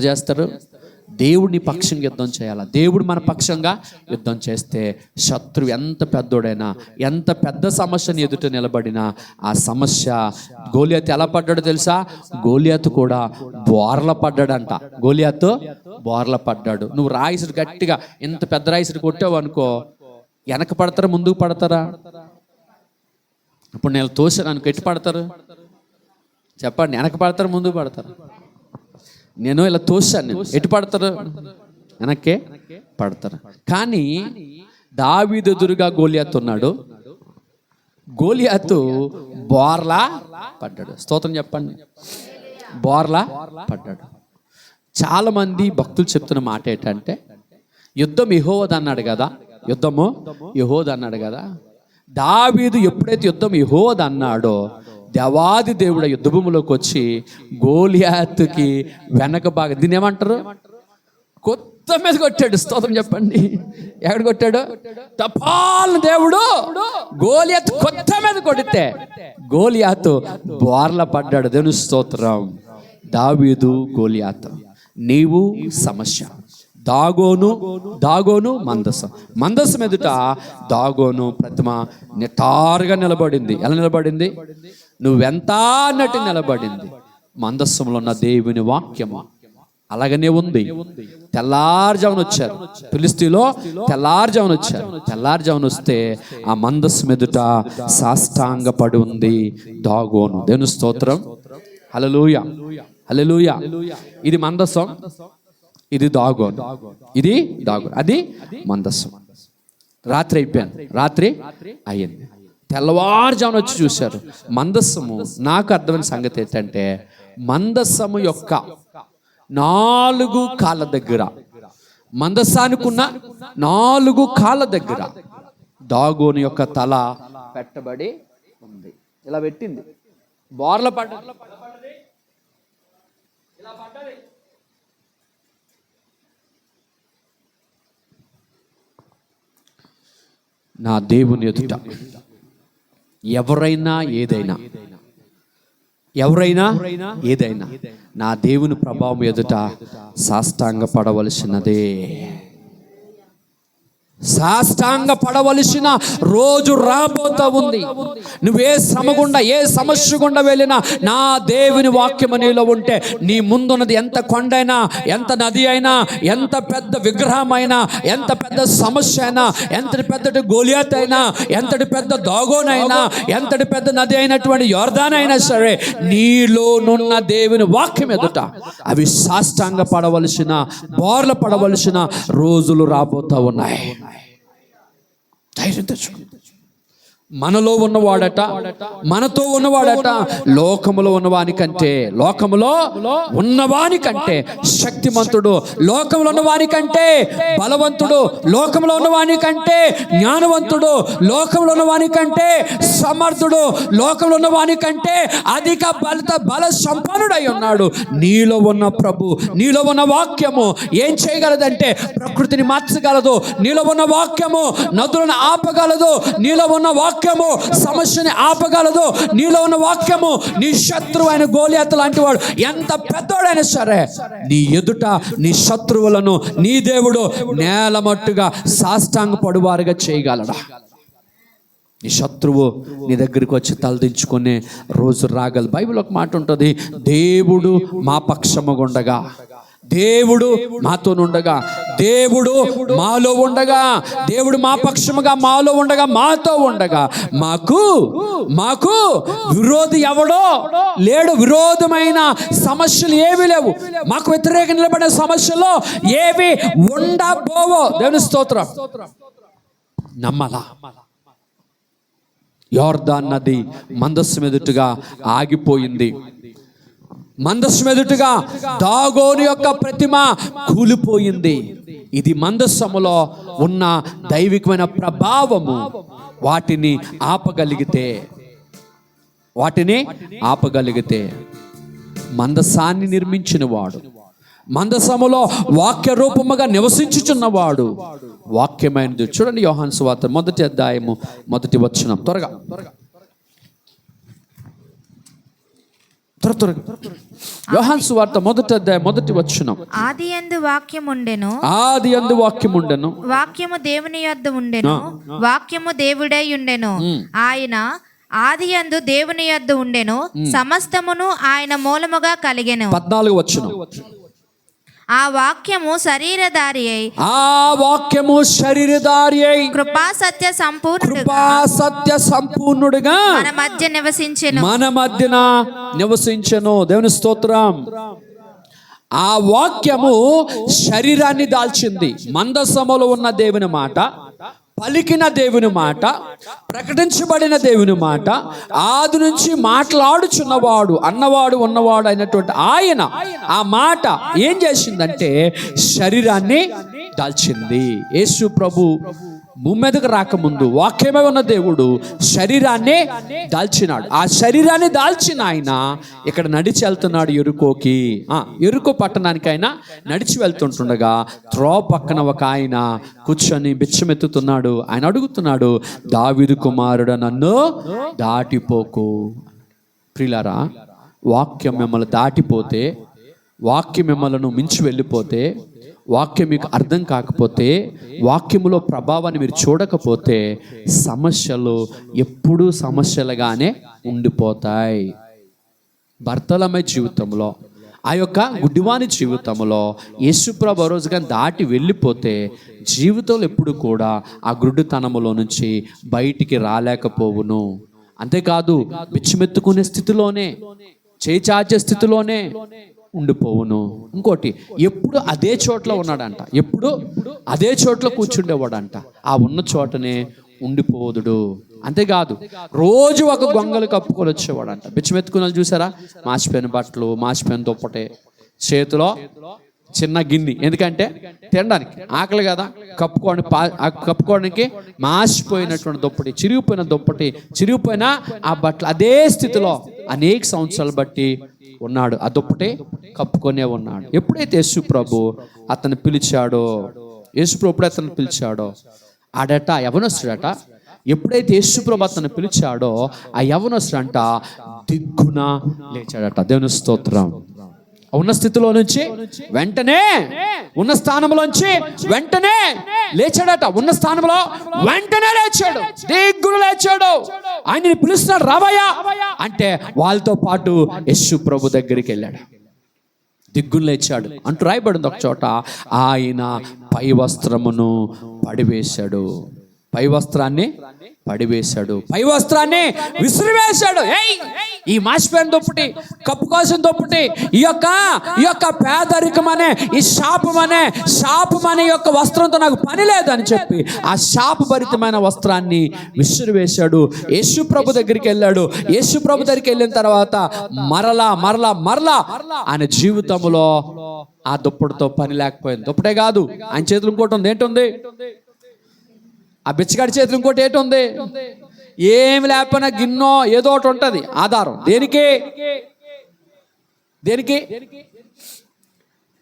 చేస్తారు? దేవుడిని పక్షంగా యుద్ధం చేయాలి. దేవుడు మన పక్షంగా యుద్ధం చేస్తే శత్రువు ఎంత పెద్దోడైనా, ఎంత పెద్ద సమస్యని ఎదుట నిలబడినా ఆ సమస్య, గోలియాతు ఎలా పడ్డాడో తెలుసా? గోలియాతు కూడా బోర్ల పడ్డాడంట. బోర్ల పడ్డాడు. నువ్వు రాయిసుడు గట్టిగా ఇంత పెద్ద రాయిసుడు కొట్టావు అనుకో, వెనక పడతారా ముందుకు పడతారా? ఇప్పుడు నేను తోసాను అనుకో, ఎట్టి పడతారు చెప్పండి? వెనక పడతారు ముందుకు పడతారు? నేను ఇలా తోసాను, ఎటు పడతారు? వెనక్కే పడతారు. కానీ దావీదు ఎదురుగా గోలియాతు ఉన్నాడు. గోలియాతు బోర్లా పడ్డాడు. స్తోత్రం చెప్పండి. బోర్లా పడ్డాడు. చాలా మంది భక్తులు చెప్తున్న మాట ఏంటంటే, యుద్ధం యెహోవాది అన్నాడు కదా. దావీదు ఎప్పుడైతే యుద్ధం యెహోవాది అన్నాడో, దేవాది దేవుడు యుద్ధభూమిలోకి వచ్చి గోలియాతుకి వెనక భాగం, దీన్ని ఏమంటారు, కొత్త మీద కొట్టాడు. స్తోత్రం చెప్పండి. ఎక్కడ కొట్టాడు? తపాలను దేవుడు గోలియాతు కొత్త మీద కొడితే గోలియాతు బోర్ల పడ్డాడు. దేవుని స్తోత్రం. దావీదు, గోలియాతు. నీవు సమస్య. దాగోను మందసం ఎదుట దాగోను ప్రతిమ నిటారుగా నిలబడింది. ఎలా నిలబడింది? నువ్వెంత అన్నట్టు నిలబడింది. మందస్సంలో ఉన్న దేవుని వాక్యము అలాగనే ఉంది. తెల్లారుజామున వచ్చారు ఫిలిష్తీయులు, తెల్లారుజామున వస్తే ఆ మందస్సం ఎదుట సాష్టాంగ పడి ఉంది దాగోను. దేవుని స్తోత్రం. హల్లెలూయా. ఇది మందసం, ఇది దాగోను, అది మందస్సం. రాత్రి అయ్యింది. తెల్లవారుజామున వచ్చి చూశారు మందస్సము. నాకు అర్థమైన సంగతి ఏంటంటే, మందస్సము యొక్క 4 కాళ్ళ దగ్గర మందసానికున్న 4 కాళ్ళ దగ్గర దాగోను యొక్క తల పెట్టబడి ఉంది. ఇలా పెట్టింది, బోర్ల పడ్డది. నా దేవుని ఎదుట ఎవరైనా ఏదైనా నా దేవుని ప్రభావం ఎదుట సాష్టాంగ పడవలసినదే. సాష్టాంగ పడవలసిన రోజు రాబోతా ఉంది. నువ్వే శ్రమ గుండా, ఏ సమస్య గుండా వెళ్ళినా నా దేవుని వాక్యము నీలో ఉంటే నీ ముందున్నది ఎంత కొండైనా, ఎంత నది అయినా, ఎంత పెద్ద విగ్రహం అయినా, ఎంత పెద్ద సమస్య అయినా, ఎంతటి పెద్దటి గోలియాత్ అయినా, ఎంతటి పెద్ద దాగోనైనా, ఎంతటి పెద్ద నది అయినటువంటి యోర్దాన్ అయినా సరే, నీలోనున్న దేవుని వాక్యం ఎదుట అవి సాష్టాంగ పడవలసిన, బోర్ల పడవలసిన రోజులు రాబోతా ఉన్నాయి. ధైర్యం తెచ్చుకో. మనలో ఉన్నవాడట, మనతో ఉన్నవాడట లోకములో ఉన్నవానికంటే శక్తిమంతుడు, లోకములో ఉన్నవానికంటే బలవంతుడు, లోకములో ఉన్నవానికంటే జ్ఞానవంతుడు, లోకములో ఉన్నవానికంటే సమర్థుడు, లోకంలో ఉన్నవానికంటే అధిక బల సంపన్నుడై ఉన్నాడు. నీలో ఉన్న ప్రభు, నీలో ఉన్న వాక్యము ఏం చేయగలదంటే ప్రకృతిని మార్చగలదు. నీలో ఉన్న వాక్యము నదులను ఆపగలదు. నీలో ఉన్న వాక్యము సమస్యని ఆపగలదు. నీలో ఉన్న వాక్యము నీ శత్రువు అయిన గోలియాతు లాంటి వాడు ఎంత పెద్దోడైనా సరే నీ ఎదుట నీ శత్రువులను నీ దేవుడు నేలమట్టుగా సాష్టాంగ పడువారుగా చేయగలడా? నీ శత్రువు నీ దగ్గరికి వచ్చి తలదించుకునే రోజు రాగలదు. బైబిల్ ఒక మాట ఉంటుంది, దేవుడు మా పక్షముగుండగా, దేవుడు మాతోనుండగా, దేవుడు మాలో ఉండగా, దేవుడు మా పక్షముగా మాలో ఉండగా, మాతో ఉండగా మాకు విరోధి ఎవడో లేడు. విరోధమైన సమస్యలు ఏవి లేవు. మాకు వ్యతిరేక నిలబడే సమస్యలు ఏవి ఉండబోవో. దేవుని స్తోత్రం. నమ్మలా. యోర్దాన్ నది మందస్సు ఎదుటగా ఆగిపోయింది. మందస్సు ఎదుటగా దాగోను యొక్క ప్రతిమ కూలిపోయింది. ఇది మందస్సములో ఉన్న దైవికమైన ప్రభావము. వాటిని ఆపగలిగితే మందసాన్ని నిర్మించిన వాడు, మందసములో వాక్య రూపముగా నివసించుచున్నవాడు వాక్యమైనది. చూడండి యోహాను సువార్త 1వ అధ్యాయము 1వ వచనం. త్వరగా యోహాను సువార్త 1వ అధ్యాయం 1వ వచనం. ఆదియందు వాక్యముండెను, వాక్యము దేవుని యొద్ద ఉండెను, వాక్యము దేవుడై ఉండెను. ఆయన ఆదియందు దేవుని యొద్ద ఉండెను, సమస్తమును ఆయన మూలముగా కలిగెను. 14వ వచనం. ఆ వాక్యము శరీరధారి అయి కృపా సత్య సంపూర్ణుడుగా మన మధ్యన నివసించెను. దేవుని స్తోత్రం. ఆ వాక్యము శరీరాన్ని దాల్చింది. మందసములో ఉన్న దేవుని మాట, పలికిన దేవుని మాట, ప్రకటించబడిన దేవుని మాట, ఆది నుంచి మాట్లాడుచున్నవాడు, అన్నవాడు, ఉన్నవాడు అయినటువంటి ఆయన ఆ మాట ఏం చేసిందంటే శరీరాన్ని దాల్చింది. యేసు ప్రభు భూమి మీదకు రాకముందు వాక్యమే ఉన్న దేవుడు శరీరాన్ని దాల్చినాడు. ఆ శరీరాన్ని దాల్చిన ఆయన ఇక్కడ నడిచి వెళ్తున్నాడు ఎరుకో పట్టణానికి. ఆయన నడిచి వెళ్తుంటుండగా త్రోవ పక్కన ఒక ఆయన కూర్చొని బిచ్చమెత్తుతున్నాడు. ఆయన అడుగుతున్నాడు, దావీదు కుమారుడు నన్ను దాటిపోకు. ప్రియులారా, వాక్యం మిమ్మల్ని దాటిపోతే, వాక్యం మిమ్మల్ని మించి వెళ్ళిపోతే, వాక్యం మీకు అర్థం కాకపోతే, వాక్యములో ప్రభావాన్ని మీరు చూడకపోతే సమస్యలు ఎప్పుడూ సమస్యలుగానే ఉండిపోతాయి. భర్తలమై జీవితంలో, ఆ యొక్క గుడ్డివాని జీవితంలో యేసుప్రభు రోజుగా దాటి వెళ్ళిపోతే జీవితంలో ఎప్పుడు కూడా ఆ గుడ్డితనములో నుంచి బయటికి రాలేకపోవును. అంతేకాదు బిచ్చమెత్తుకునే స్థితిలోనే, చేచాచే స్థితిలోనే ఉండిపోవును. ఇంకోటి, ఎప్పుడు అదే చోట్ల ఉన్నాడంట, ఎప్పుడు అదే చోట్ల కూర్చుండేవాడంట, ఆ ఉన్న చోటనే ఉండిపోదుడు. అంతేకాదు రోజు ఒక గొంగలు కప్పుకొని వచ్చేవాడంట. బిచ్చమెత్తుకుని చూసారా, మాసిపోయిన బట్టలు, మాసిపోయిన దుప్పటే, చేతిలో చిన్న గిన్నె, ఎందుకంటే తినడానికి ఆకలి కదా, కప్పుకోవడానికి మాసిపోయినటువంటి దుప్పటి, చిరిగిపోయిన దుప్పటి, చిరిగిపోయిన ఆ బట్టలు అదే స్థితిలో అనేక సంవత్సరాలు బట్టి ఉన్నాడు. ఆ దుప్పటి కప్పుకొనే ఉన్నాడు. ఎప్పుడైతే యేసు ప్రభు అతను పిలిచాడో, యేసు ప్రభు ఎప్పుడైతే అతను పిలిచాడో, ఆడట యవనస్తుడట, ఎప్పుడైతే యేసు ప్రభు అతను పిలిచాడో ఆ యవనస్తుడంట దిగ్గున లేచాడట. దేవుని స్తోత్రం. ఉన్న స్థితిలో నుంచి వెంటనే, ఉన్న స్థానంలోంచి వెంటనే లేచాడట. ఉన్న స్థానంలో వెంటనే లేచాడు, దిగ్గున లేచాడు. ఆయనని పిలుస్తున్నాడు, రావయ్యా అంటే వాళ్ళతో పాటు యేసు ప్రభు దగ్గరికి వెళ్ళాడు. దిగ్గున లేచాడు అంటూ రాయబడింది ఒక చోట. ఆయన పై వస్త్రమును పడివేశాడు, పై వస్త్రాన్ని పడివేశాడు, పై వస్త్రాన్ని విసిరివేశాడు. ఈ మాసిపోయిన దుప్పటి, కప్పుకోసిన దుప్పటి, ఈ యొక్క పేదరికమనే, ఈ శాపమనే యొక్క వస్త్రంతో నాకు పని లేదని చెప్పి ఆ శాపభరితమైన వస్త్రాన్ని విసిరివేశాడు. యేసు ప్రభు దగ్గరికి వెళ్ళాడు. యేసు ప్రభు దగ్గరికి వెళ్ళిన తర్వాత మరలా ఆయన జీవితంలో ఆ దుప్పటితో పని లేకపోయింది. దుప్పటే కాదు, ఆయన చేతులు ఇంకోటి ఉంది. ఏంటుంది? ఆ బిచ్చగాడి చేతులు ఇంకోటి ఏంటుంది? ఏమి లేకపోయినా గిన్నో ఏదో ఒకటి ఉంటుంది ఆధారం. దేనికి?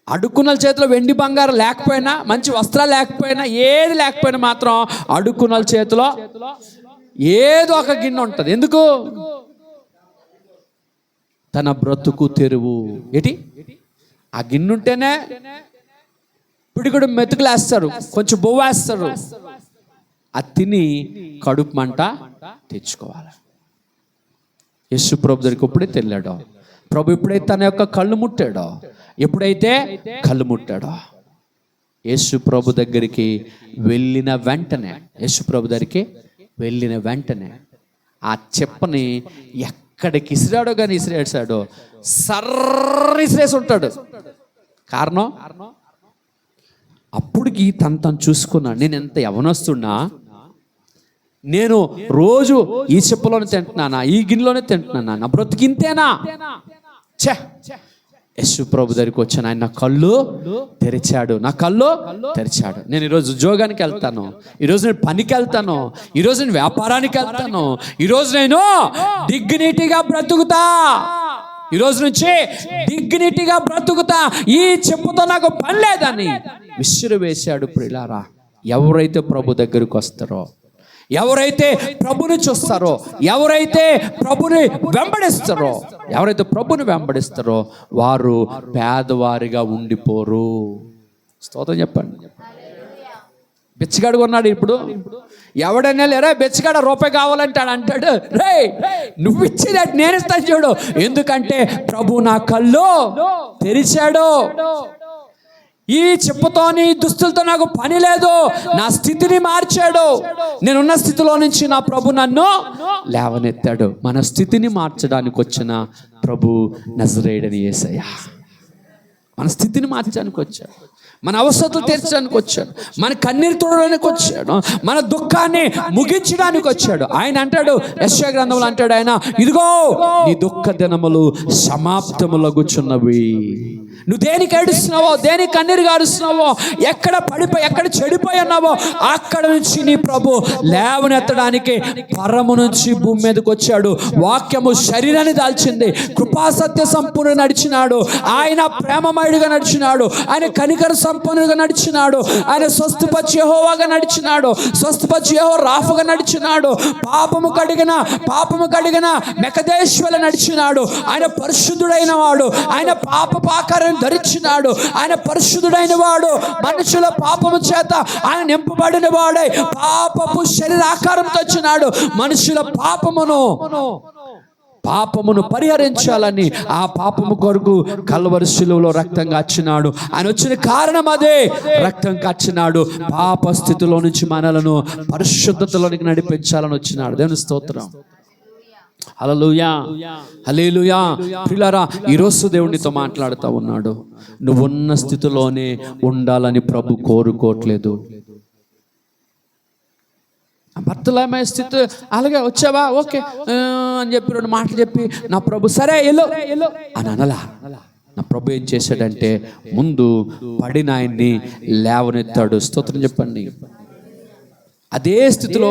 అడుక్కున్న చేతిలో వెండి బంగారం లేకపోయినా, మంచి వస్త్రాలు లేకపోయినా, ఏది లేకపోయినా మాత్రం అడుక్కున్న చేతిలో ఏదో ఒక గిన్నె ఉంటుంది. ఎందుకు? తన బ్రతుకు తెరువు. ఆ గిన్నె ఉంటేనే పిడిగుడు మెతుకులు వేస్తారు, కొంచెం బొవ్వ వేస్తారు, అది తిని కడుపు మంట తెచ్చుకోవాలి. యేసు ప్రభు దగ్గరికి ఎప్పుడైతే వెళ్ళాడో, ప్రభు ఎప్పుడైతే తన యొక్క కళ్ళు ముట్టాడో, యేసు ప్రభు దగ్గరికి వెళ్ళిన వెంటనే ఆ చెప్పని ఎక్కడికి ఇసిరాడో కానీ ఇసిరేసాడో ఇసిరేసి ఉంటాడు. కారణం అప్పుడుకి తను చూసుకున్నాడు. నేను ఎంత యవనస్తున్నా, నేను రోజు ఈ చెప్పులోనే తింటున్నానా, ఈ గిన్నెలోనే తింటున్నానా, నా బ్రతికింతేనా? యేసు ప్రభు దగ్గరికి వచ్చాను, ఆయన నా కళ్ళు తెరిచాడు. నేను ఈరోజు ఉద్యోగానికి వెళ్తాను, ఈరోజు నేను పనికి వెళ్తాను, ఈరోజు నేను వ్యాపారానికి వెళ్తాను, ఈరోజు నేను డిగ్నిటీగా బ్రతుకుతా, ఈరోజు నుంచి డిగ్నిటీగా బ్రతుకుతా, ఈ చెప్పుతో నాకు పని లేదని విసిరివేశాడు. ప్రియులారా, ఎవరైతే ప్రభు దగ్గరికి వస్తారో, ఎవరైతే ప్రభుని చూస్తారో, ఎవరైతే ప్రభుని వెంబడిస్తారో వారు పేదవారిగా ఉండిపోరు. స్తోత్రం చెప్పండి. బిచ్చగాడు కొన్నాడు. ఇప్పుడు ఎవడైనా లేరా బిచ్చగాడ రూపాయి కావాలంటే అంటాడు, రే నువ్వు ఇచ్చేది నేను ఇస్తాను చూడు, ఎందుకంటే ప్రభు నా కళ్ళు తెరిచాడు. ఈ చెప్పుతోని దుస్తులతో నాకు పని లేదు, నా స్థితిని మార్చాడు. నేనున్న స్థితిలో నుంచి నా ప్రభు నన్ను లేవనెత్తాడు. మన స్థితిని మార్చడానికి వచ్చిన ప్రభు నజరేయుడైన యేసయ్య మన స్థితిని మార్చడానికి వచ్చాడు, మన అవసరతలు తీర్చడానికి వచ్చాడు, మన కన్నీరు తోడడానికి వచ్చాడు, మన దుఃఖాన్ని ముగించడానికి వచ్చాడు. ఆయన అంటాడు, యెషయా గ్రంథంలో అంటాడు ఆయన, ఇదిగో నీ దుఃఖ దినములు సమాప్తములగుచున్నవి. నువ్వు దేనికి ఏడుస్తున్నావో, దేనికి కన్నీరు గారుస్తున్నావో, ఎక్కడ చెడిపోయి ఉన్నావో అక్కడ నుంచి నీ ప్రభు లేవనెత్తడానికి పరము నుంచి భూమి మీదకి వచ్చాడు. వాక్యము శరీరాన్ని దాల్చింది, కృపాసత్య సంపూర్ణ నడిచినాడు, ఆయన ప్రేమమయుడిగా నడిచినాడు, ఆయన కనికర సంపన్నుడిగా నడిచినాడు, ఆయన స్వస్థపరిచే యెహోవాగా నడిచినాడు, స్వస్థపరిచే యెహోవా రాఫుగా నడిచినాడు, పాపము కడిగిన మెకదేశ్వల నడిచినాడు. ఆయన పరిశుద్ధుడైన వాడు, ఆయన పాపపాకారాన్ని ధరించినాడు, ఆయన పరిశుద్ధుడైన వాడు, మనుషుల పాపము చేత ఆయన నింపబడిన వాడై పాపపు శరీరాకారంతో వచ్చినాడు. మనుషుల పాపమును పరిహరించాలని ఆ పాపము కొరకు కల్వరి శిలువలో రక్తం కాచినాడు. ఆయన వచ్చిన కారణం అదే, రక్తం కాచినాడు. పాప స్థితిలో నుంచి మనలను పరిశుద్ధతలోనికి నడిపించాలని వచ్చినాడు. దేవుని స్తోత్రం. హల్లెలూయా, హల్లెలూయా. ప్రియులారా, ఈరోజు దేవునితో మాట్లాడుతూ ఉన్నాడు. నువ్వున్న స్థితిలోనే ఉండాలని ప్రభు కోరుకోవట్లేదు. భర్తలమైన స్థితి అలాగే వచ్చావా, ఓకే అని చెప్పి 2 మాటలు చెప్పి నా ప్రభు సరే ఎల్లో అని అనలా. నా ప్రభు ఏం చేశాడంటే ముందు పడిన ఆయన్ని లేవనెత్తాడు. స్తోత్రం చెప్పండి. అదే స్థితిలో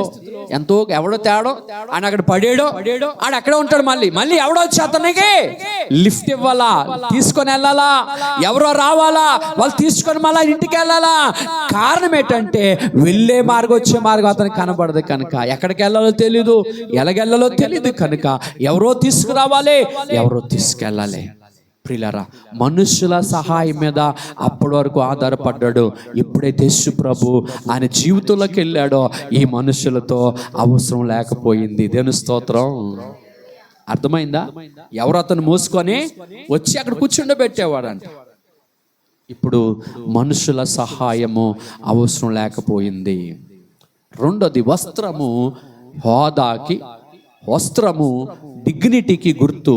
ఎవడో తేడో ఆయన అక్కడ పడాడో ఆడ అక్కడే ఉంటాడు. మళ్ళీ ఎవడో వచ్చి అతనికి లిఫ్ట్ ఇవ్వాలా, తీసుకొని వెళ్ళాలా, ఎవరో రావాలా, వాళ్ళు తీసుకొని మళ్ళీ ఇంటికి వెళ్ళాలా. కారణం ఏంటంటే వెళ్ళే మార్గం వచ్చే మార్గం అతనికి కనబడదు కనుక, ఎక్కడికి వెళ్ళాలో తెలీదు, ఎలాగెళ్ళాలో తెలీదు కనుక ఎవరో తీసుకురావాలి, ఎవరో తీసుకెళ్ళాలి. ప్రియులారా, మనుషుల సహాయం మీద అప్పటి వరకు ఆధారపడ్డాడు. ఎప్పుడైతే యేసు ప్రభు ఆయన జీవితంలోకి వెళ్ళాడో ఈ మనుషులతో అవసరం లేకపోయింది. దేవుని స్తోత్రం. అర్థమైందా? ఎవరు అతను మోసుకొని వచ్చి అక్కడ కూర్చుండబెట్టేవాడంట. ఇప్పుడు మనుషుల సహాయము అవసరం లేకపోయింది. రెండోది, వస్త్రము హోదాకి, వస్త్రము డిగ్నిటీకి గుర్తు.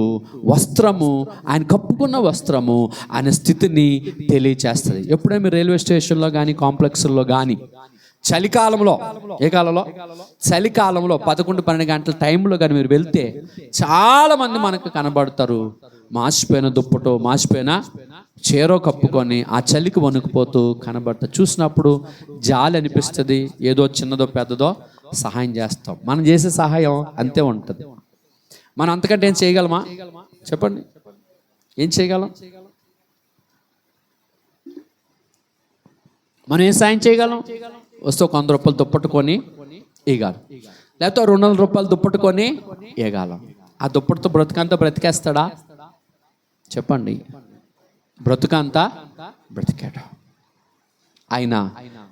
వస్త్రము, ఆయన కప్పుకున్న వస్త్రము ఆయన స్థితిని తెలియచేస్తుంది. ఎప్పుడైనా మీరు రైల్వే స్టేషన్లో కానీ కాంప్లెక్స్లో కానీ చలికాలంలో, ఏ కాలంలో, చలికాలంలో 11-12 గంటల టైంలో కానీ మీరు వెళ్తే చాలామంది మనకు కనబడతారు. మాసిపోయిన దుప్పటో, మాసిపోయిన చీరో కప్పుకొని ఆ చలికి వణుకుపోతూ కనబడతారు. చూసినప్పుడు జాలి అనిపిస్తుంది. ఏదో చిన్నదో పెద్దదో సహాయం చేస్తాం. మనం చేసే సహాయం అంతే ఉంటుంది. మనం అంతకంటే ఏం చేయగలమా? చెప్పండి, ఏం చేయగలం? మనం ఏం సాయం చేయగలం? వస్తే ఒక 100 రూపాయలు దుప్పట్టుకొని ఇవ్వగలం, లేకపోతే 200 రూపాయలు దుప్పట్టుకొని ఇవ్వగలం. ఆ దుప్పటితో బ్రతుకంతా బ్రతికేస్తాడా? చెప్పండి, బ్రతుకంతా బ్రతికాడు. ఆయన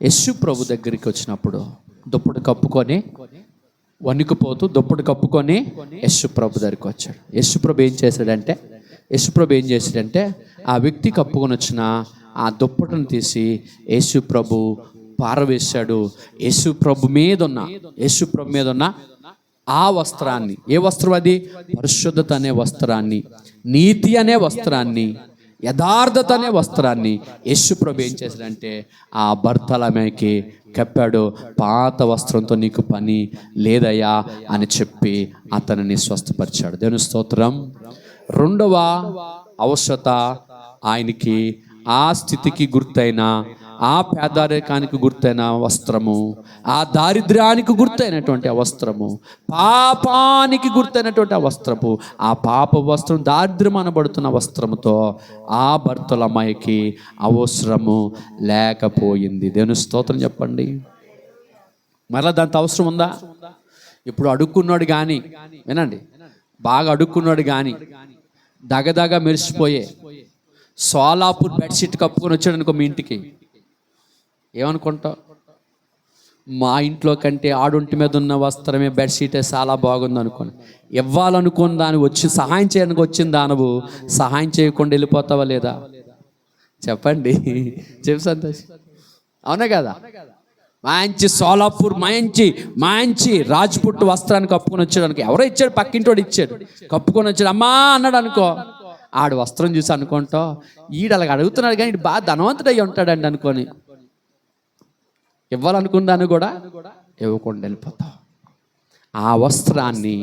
యేసు ప్రభు దగ్గరికి వచ్చినప్పుడు దుప్పటి కప్పుకొని వణికిపోతూ దుప్పటి కప్పుకొని యేసు ప్రభు దగ్గరికి వచ్చాడు. యేసు ప్రభు ఏం చేశాడంటే ఆ వ్యక్తి కప్పుకొని వచ్చిన ఆ దుప్పటిని తీసి యేసు ప్రభు పారవేశాడు. యేసు ప్రభు మీద ఉన్న ఆ వస్త్రాన్ని, ఏ వస్త్రం అది? పరిశుద్ధత అనే వస్త్రాన్ని, నీతి అనే వస్త్రాన్ని, యథార్థత అనే వస్త్రాన్ని యేసు ప్రభు ఏం చేశాడంటే ఆ బర్తలమేకి కప్పాడు. పాత వస్త్రంతో నీకు పని లేదయ్యా అని చెప్పి అతనిని స్వస్థపరిచాడు. దేవుని స్తోత్రం. రెండవ అవసరత ఆయనకి ఆ స్థితికి గుర్తైన, ఆ పేదరికానికి గుర్తైన వస్త్రము, ఆ దారిద్ర్యానికి గుర్తైనటువంటి ఆ వస్త్రము, పాపానికి గుర్తైనటువంటి ఆ వస్త్రము, ఆ పాప వస్త్రం, దారిద్ర్యం అనబడుతున్న వస్త్రముతో ఆ భర్తలమ్మాయికి అవసరము లేకపోయింది. దేవుని స్తోత్రం చెప్పండి. మరలా దాంతో అవసరం ఉందా? ఇప్పుడు అడుక్కున్నాడు కానీ, వినండి, బాగా అడుక్కున్నాడు కానీ దగదగ మెరిసిపోయే సోలాపూర్ బెడ్షీట్ కప్పుకొని వచ్చాడు అనుకో మీ ఇంటికి, ఏమనుకుంటావు? మా ఇంట్లో కంటే ఆడుంటి మీద ఉన్న వస్త్రమే, బెడ్షీటే చాలా బాగుంది అనుకోని ఇవ్వాలనుకున్న దాన్ని వచ్చి సహాయం చేయడానికి వచ్చిన దానవు సహాయం చేయకుండా వెళ్ళిపోతావా లేదా? చెప్పండి, చెప్పు సంతోష్. అవునా కదా? మంచి సోలాపూర్ మంచి రాజ్పుట్ వస్త్రాన్ని కప్పుకొని వచ్చాడు అనుకో, ఎవరో ఇచ్చాడు, పక్కింటోడు ఇచ్చాడు, కప్పుకొని వచ్చాడు, అమ్మా అన్నాడు అనుకో, ఆడు వస్త్రం చూసి అనుకుంటావు ఈడు అలాగ అడుగుతున్నాడు కానీ ఇటు బాగా ధనవంతుడు అయ్యి ఉంటాడండి అనుకొని ఇవ్వాలనుకున్నాను కూడా ఇవ్వకుండా వెళ్ళిపోతావు. ఆ వస్త్రాన్ని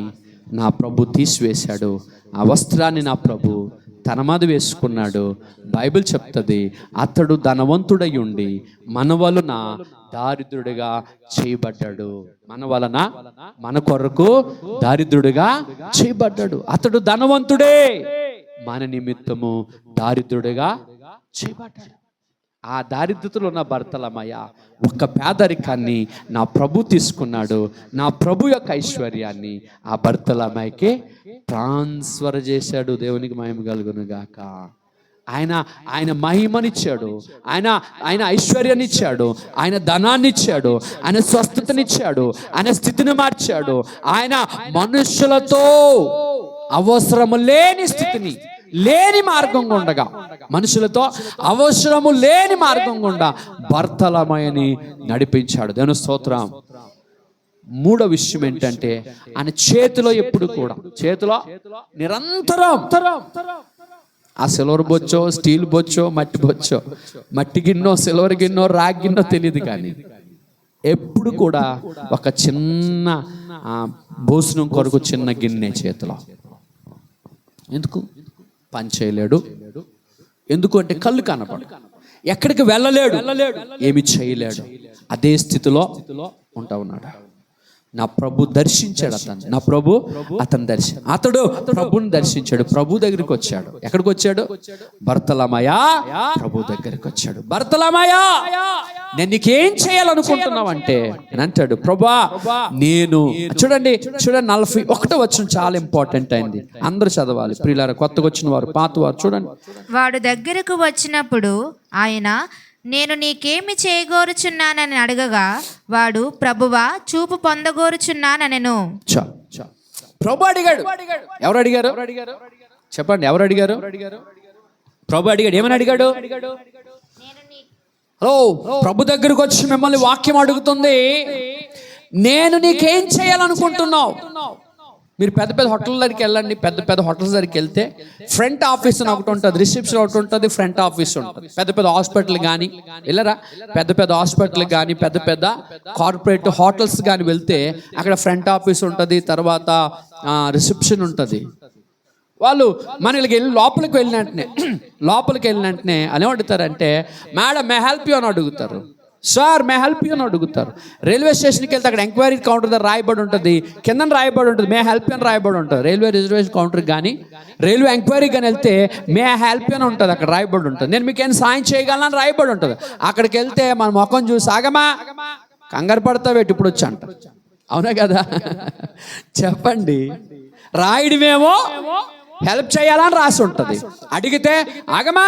నా ప్రభు తీసివేశాడు. ఆ వస్త్రాన్ని నా ప్రభు తన మీద వేసుకున్నాడు. బైబిల్ చెప్తుంది, అతడు ధనవంతుడై ఉండి మన వలన దారిద్రుడిగా చేయబడ్డాడు. మన కొరకు దారిద్రుడిగా చేయబడ్డాడు. అతడు ధనవంతుడే, మన నిమిత్తము దారిద్రుడిగా చేయబడ్డాడు. ఆ దారిద్రతలో ఉన్న భర్తలమయ్య ఒక్క పేదరికాన్ని నా ప్రభు తీసుకున్నాడు. నా ప్రభు యొక్క ఐశ్వర్యాన్ని ఆ భర్తలమ్మాయికి ట్రాన్స్ఫర్ చేశాడు. దేవునికి మహిమ కలుగును గాక. ఆయన మహిమనిచ్చాడు, ఆయన ఐశ్వర్యాన్ని ఇచ్చాడు, ఆయన ధనాన్ని ఇచ్చాడు, ఆయన స్వస్థతనిచ్చాడు, ఆయన స్థితిని మార్చాడు. ఆయన మనుషులతో అవసరము లేని స్థితిని, లేని మార్గం గుండగా, మనుషులతో అవసరము లేని మార్గం గుండా భర్తలమయని నడిపించాడు. దేవుని స్తోత్రం. మూడో విషయం ఏంటంటే ఆయన చేతిలో ఎప్పుడు కూడా, చేతిలో నిరంతరం ఆ సిల్వర్ బొచ్చో, స్టీల్ బొచ్చో, మట్టి బొచ్చో, మట్టి గిన్నో, సిల్వర్ గిన్నో, రాగి గిన్నో తెలియదు కానీ ఎప్పుడు కూడా ఒక చిన్న భోజనం కొరకు చిన్న గిన్నె చేతిలో. ఎందుకు? పని చేయలేడు, ఎందుకు అంటే కళ్ళు కనపడు, ఎక్కడికి వెళ్ళలేడు, ఏమి చేయలేడు, అదే స్థితిలో ఉంటా ఉన్నాడు. నా ప్రభు దర్శించాడు అతను, నా ప్రభు అతను అతడు ప్రభుని దర్శించాడు, ప్రభు దగ్గరికి వచ్చాడు. ఎక్కడికి వచ్చాడు? బర్తలమయా, ప్రభు దగ్గరికి వచ్చాడు. బర్తలమయా, నేను నీకేం చేయాలనుకుంటున్నావు అంటే అంటాడు, ప్రభా నేను చూడండి 41వ వచనం చాలా ఇంపార్టెంట్ అయింది, అందరూ చదవాలి ప్రియులారా, కొత్తగా వచ్చిన వారు, పాత వారు. చూడండి, వాడు దగ్గరకు వచ్చినప్పుడు ఆయన, నేను నీకేమి చేయగోరుచున్నానని అడగగా వాడు, ప్రభువా చూపు పొందగోరుచున్నానెను. ప్రభు అడిగాడు. ఎవరు అడిగారు చెప్పండి? ఎవరు అడిగారు? ప్రభు అడిగాడు. ఏమని అడిగాడు? హలో, ప్రభు దగ్గరకు వచ్చి మిమ్మల్ని వాక్యం అడుగుతుంది, నేను నీకేం చేయాలనుకుంటున్నావు? మీరు పెద్ద పెద్ద హోటల్ దగ్గరికి వెళ్ళండి, పెద్ద పెద్ద హోటల్స్ దగ్గరికి వెళ్తే ఫ్రంట్ ఆఫీస్ అని ఒకటి ఉంటుంది, రిసెప్షన్ ఒకటి ఉంటుంది, ఫ్రంట్ ఆఫీస్ ఉంటుంది. పెద్ద పెద్ద హాస్పిటల్ కానీ వెళ్ళరా, పెద్ద పెద్ద హాస్పిటల్ కానీ పెద్ద పెద్ద కార్పొరేట్ హోటల్స్ కానీ వెళ్తే అక్కడ ఫ్రంట్ ఆఫీస్ ఉంటుంది, తర్వాత రిసెప్షన్ ఉంటుంది. వాళ్ళు మనకి వెళ్ళి లోపలికి వెళ్ళిన వెంటనే అని అడుగుతారంటే, మేడం మే హెల్ప్ యూ అని అడుగుతారు, సార్ మే హెల్ప్ యూ అని అడుగుతారు. రైల్వే స్టేషన్కి వెళ్తే అక్కడ ఎంక్వైరీ కౌంటర్ దగ్గర రాయబడి ఉంటుంది, కింద రాయబడి ఉంటుంది మే హెల్ప్ యూ అని రాయబడి ఉంటుంది. రైల్వే రిజర్వేషన్ కౌంటర్కి కానీ రైల్వే ఎంక్వైరీ కానీ వెళ్తే మే హెల్ప్ యూ అని ఉంటుంది, అక్కడ రాయబడి ఉంటుంది. నేను మీకు ఏమైనా సాయం చేయగలను రాయబడి ఉంటుంది. అక్కడికి వెళ్తే మన ముఖం చూసి, ఆగమా కంగారు పడతావేటి ఇప్పుడు వచ్చి అంట, అవునా కదా? చెప్పండి, రాయడమేమో హెల్ప్ చేయాలని రాసి ఉంటుంది, అడిగితే ఆగమా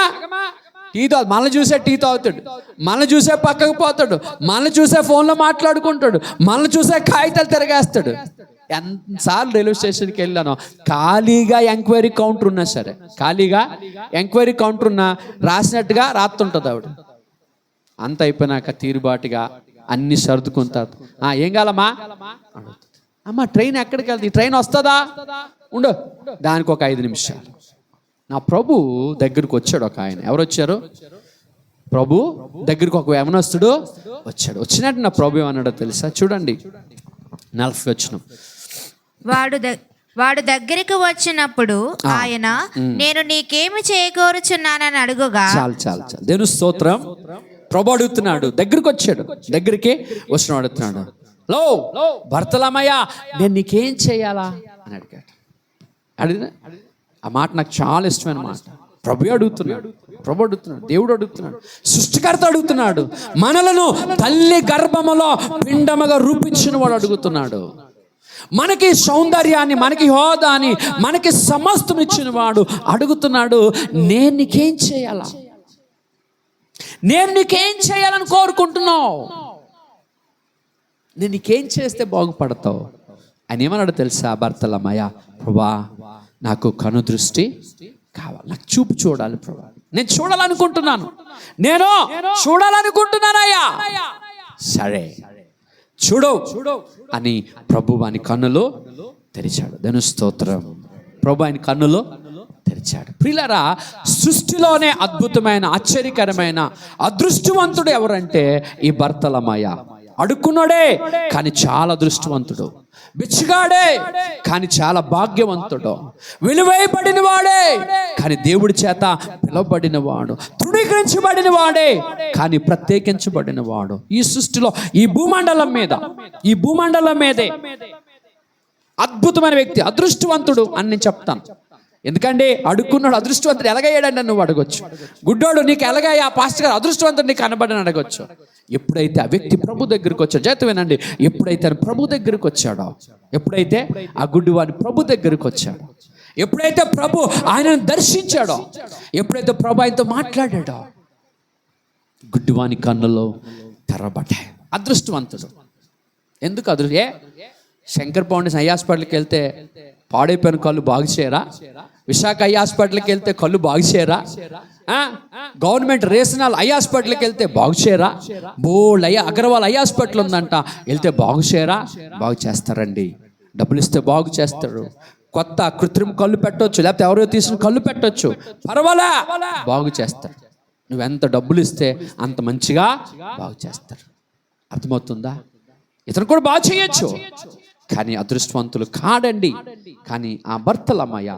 టీ తాగు, మనల్ని చూసే టీ తాగుతాడు, మనల్ని చూసే పక్కకు పోతాడు, మనల్ని చూసే ఫోన్లో మాట్లాడుకుంటాడు, మనల్ని చూసే కాగితాలు తిరగేస్తాడు. ఎంతసార్లు రైల్వే స్టేషన్కి వెళ్ళాను, ఖాళీగా ఎంక్వైరీ కౌంటర్ ఉన్నా సరే, ఖాళీగా ఎంక్వైరీ కౌంటర్ ఉన్నా రాసినట్టుగా రాస్తుంటుంది ఆవిడ. అంత అయిపోయినాక తీరుబాటుగా అన్ని సర్దుకుంటారు. ఏం కావాలమ్మా? అమ్మ ట్రైన్ ఎక్కడికి వెళ్తుంది, ట్రైన్ వస్తుందా? ఉండు, దానికి ఒక 5 నిమిషాలు. నా ప్రభు దగ్గరికి వచ్చాడు ఒక ఆయన. ఎవరు వచ్చారు? ప్రభు దగ్గరికి ఒక యవనస్తుడు వచ్చాడు. వచ్చినట్టు నా ప్రభు ఏమన్నాడో తెలుసా? చూడండి 40 వచనం. వాడు దగ్గరికి వచ్చినప్పుడు ఆయన, నేను నీకేమి చేయగోరుచున్నానని అడుగుగా. చాలు దేవుని స్తోత్రం. ప్రభు అడుగుతున్నాడు, దగ్గరికి వచ్చాడు, దగ్గరికి వచ్చిన అడుగుతున్నాడు, లో బర్తలమయ్య నేను నీకేం చేయాలా అని అడిగాడు. అడిగిన ఆ మాట నాకు చాలా ఇష్టమైన మాట. ప్రభు అడుగుతున్నాడు, దేవుడు అడుగుతున్నాడు, సృష్టికర్త అడుగుతున్నాడు, మనలను తల్లి గర్భములో పిండముగా రూపించిన వాడు అడుగుతున్నాడు. మనకి సౌందర్యాన్ని, మనకి హోదాని, మనకి సమస్తం ఇచ్చిన వాడు అడుగుతున్నాడు, నేను నీకేం చేయాలా? నేను నీకేం చేయాలని కోరుకుంటున్నావు? నేను నీకేం చేస్తే బాగుపడతావు? ఆయన ఏమన్నాడు తెలుసా? బర్తలమయ్య, ప్రభా నాకు కను దృష్టి కావాలి, నాకు చూపు చూడాలి ప్రభా, నేను చూడాలనుకుంటున్నానయ్యా. సరే చూడు అని ప్రభు ఆయన కన్నులు తెరిచాడు. ధను స్తోత్రం. ప్రభు ఆయన కన్నులు తెరిచాడు. ప్రియులారా, సృష్టిలోనే అద్భుతమైన, ఆశ్చర్యకరమైన అదృష్టవంతుడు ఎవరంటే ఈ బర్తలమయ్య. అడుక్కున్నాడే కానీ చాలా దృష్టివంతుడు, బిచ్చగాడే కానీ చాలా భాగ్యవంతుడు, విలువైబడిన వాడే కానీ దేవుడి చేత పిలువబడిన వాడు, తృణీకరించబడిన వాడే కానీ ప్రత్యేకించబడిన వాడు. ఈ సృష్టిలో ఈ భూమండలం మీదే అద్భుతమైన వ్యక్తి, అదృష్టవంతుడు అని నేను చెప్తాను. ఎందుకంటే అడుక్కున్నాడు అదృష్టవంతుడు ఎలాగయ్యాడండి నువ్వు అడగొచ్చు. గుడ్డోడు నీకు ఎలాగయ్యా పాస్టర్ గారు అదృష్టవంతుడు నీకు కనబడని అడగొచ్చు. ఎప్పుడైతే ఆ వ్యక్తి ప్రభు దగ్గరికి వచ్చాడు, చేత వినండి, ఎప్పుడైతే ప్రభు దగ్గరికి వచ్చాడో, ఎప్పుడైతే ఆ గుడ్డివాడి ప్రభు దగ్గరికి వచ్చాడో, ఎప్పుడైతే ప్రభు ఆయనను దర్శించాడో, ఎప్పుడైతే ప్రభు ఆయనతో మాట్లాడాడో, గుడ్డివాని కన్నులో తెరబడ్డాయి. అదృష్టవంతుడు. ఎందుకు శంకర్ ఫౌండేషన్ ఐ హాస్పిటల్కి వెళ్తే పాడైపోయిన కళ్ళు బాగు చేయరా? విశాఖ ఐ హాస్పిటల్కి వెళ్తే కళ్ళు బాగు చేయరా? గవర్నమెంట్ రేషనల్ ఐ హాస్పిటల్కి వెళ్తే బాగు చేయరా? బోల్డ్ అగర్వాల్ ఐ హాస్పిటల్ ఉందంట, వెళ్తే బాగు చేయరా? బాగు చేస్తారండి, డబ్బులు ఇస్తే బాగు చేస్తారు. కొత్త కృత్రిమ కళ్ళు పెట్టవచ్చు, లేకపోతే ఎవరో తీసిన కళ్ళు పెట్టవచ్చు, పర్వాలే బాగు చేస్తారు. నువ్వెంత డబ్బులు ఇస్తే అంత మంచిగా బాగు చేస్తారు. అర్థమవుతుందా? ఇతను కూడా బాగు చేయొచ్చు, కానీ అదృష్టవంతులు కాడండి. కానీ ఆ బర్తలమయ్య,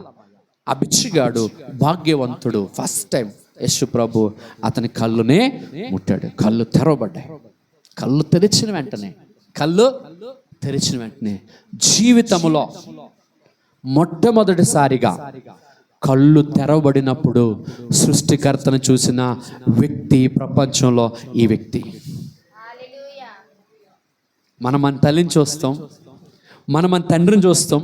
ఆ బిచ్చిగాడు భాగ్యవంతుడు. ఫస్ట్ టైం యేసు ప్రభు అతని కళ్ళునే ముట్టాడు. కళ్ళు తెరవబడ్డాయి. కళ్ళు తెరిచిన వెంటనే జీవితంలో మొట్టమొదటిసారిగా కళ్ళు తెరవబడినప్పుడు సృష్టికర్తను చూసిన వ్యక్తి ప్రపంచంలో ఈ వ్యక్తి. మనం మన తల్లిని చూస్తాం, మనం మన తండ్రిని చూస్తాం,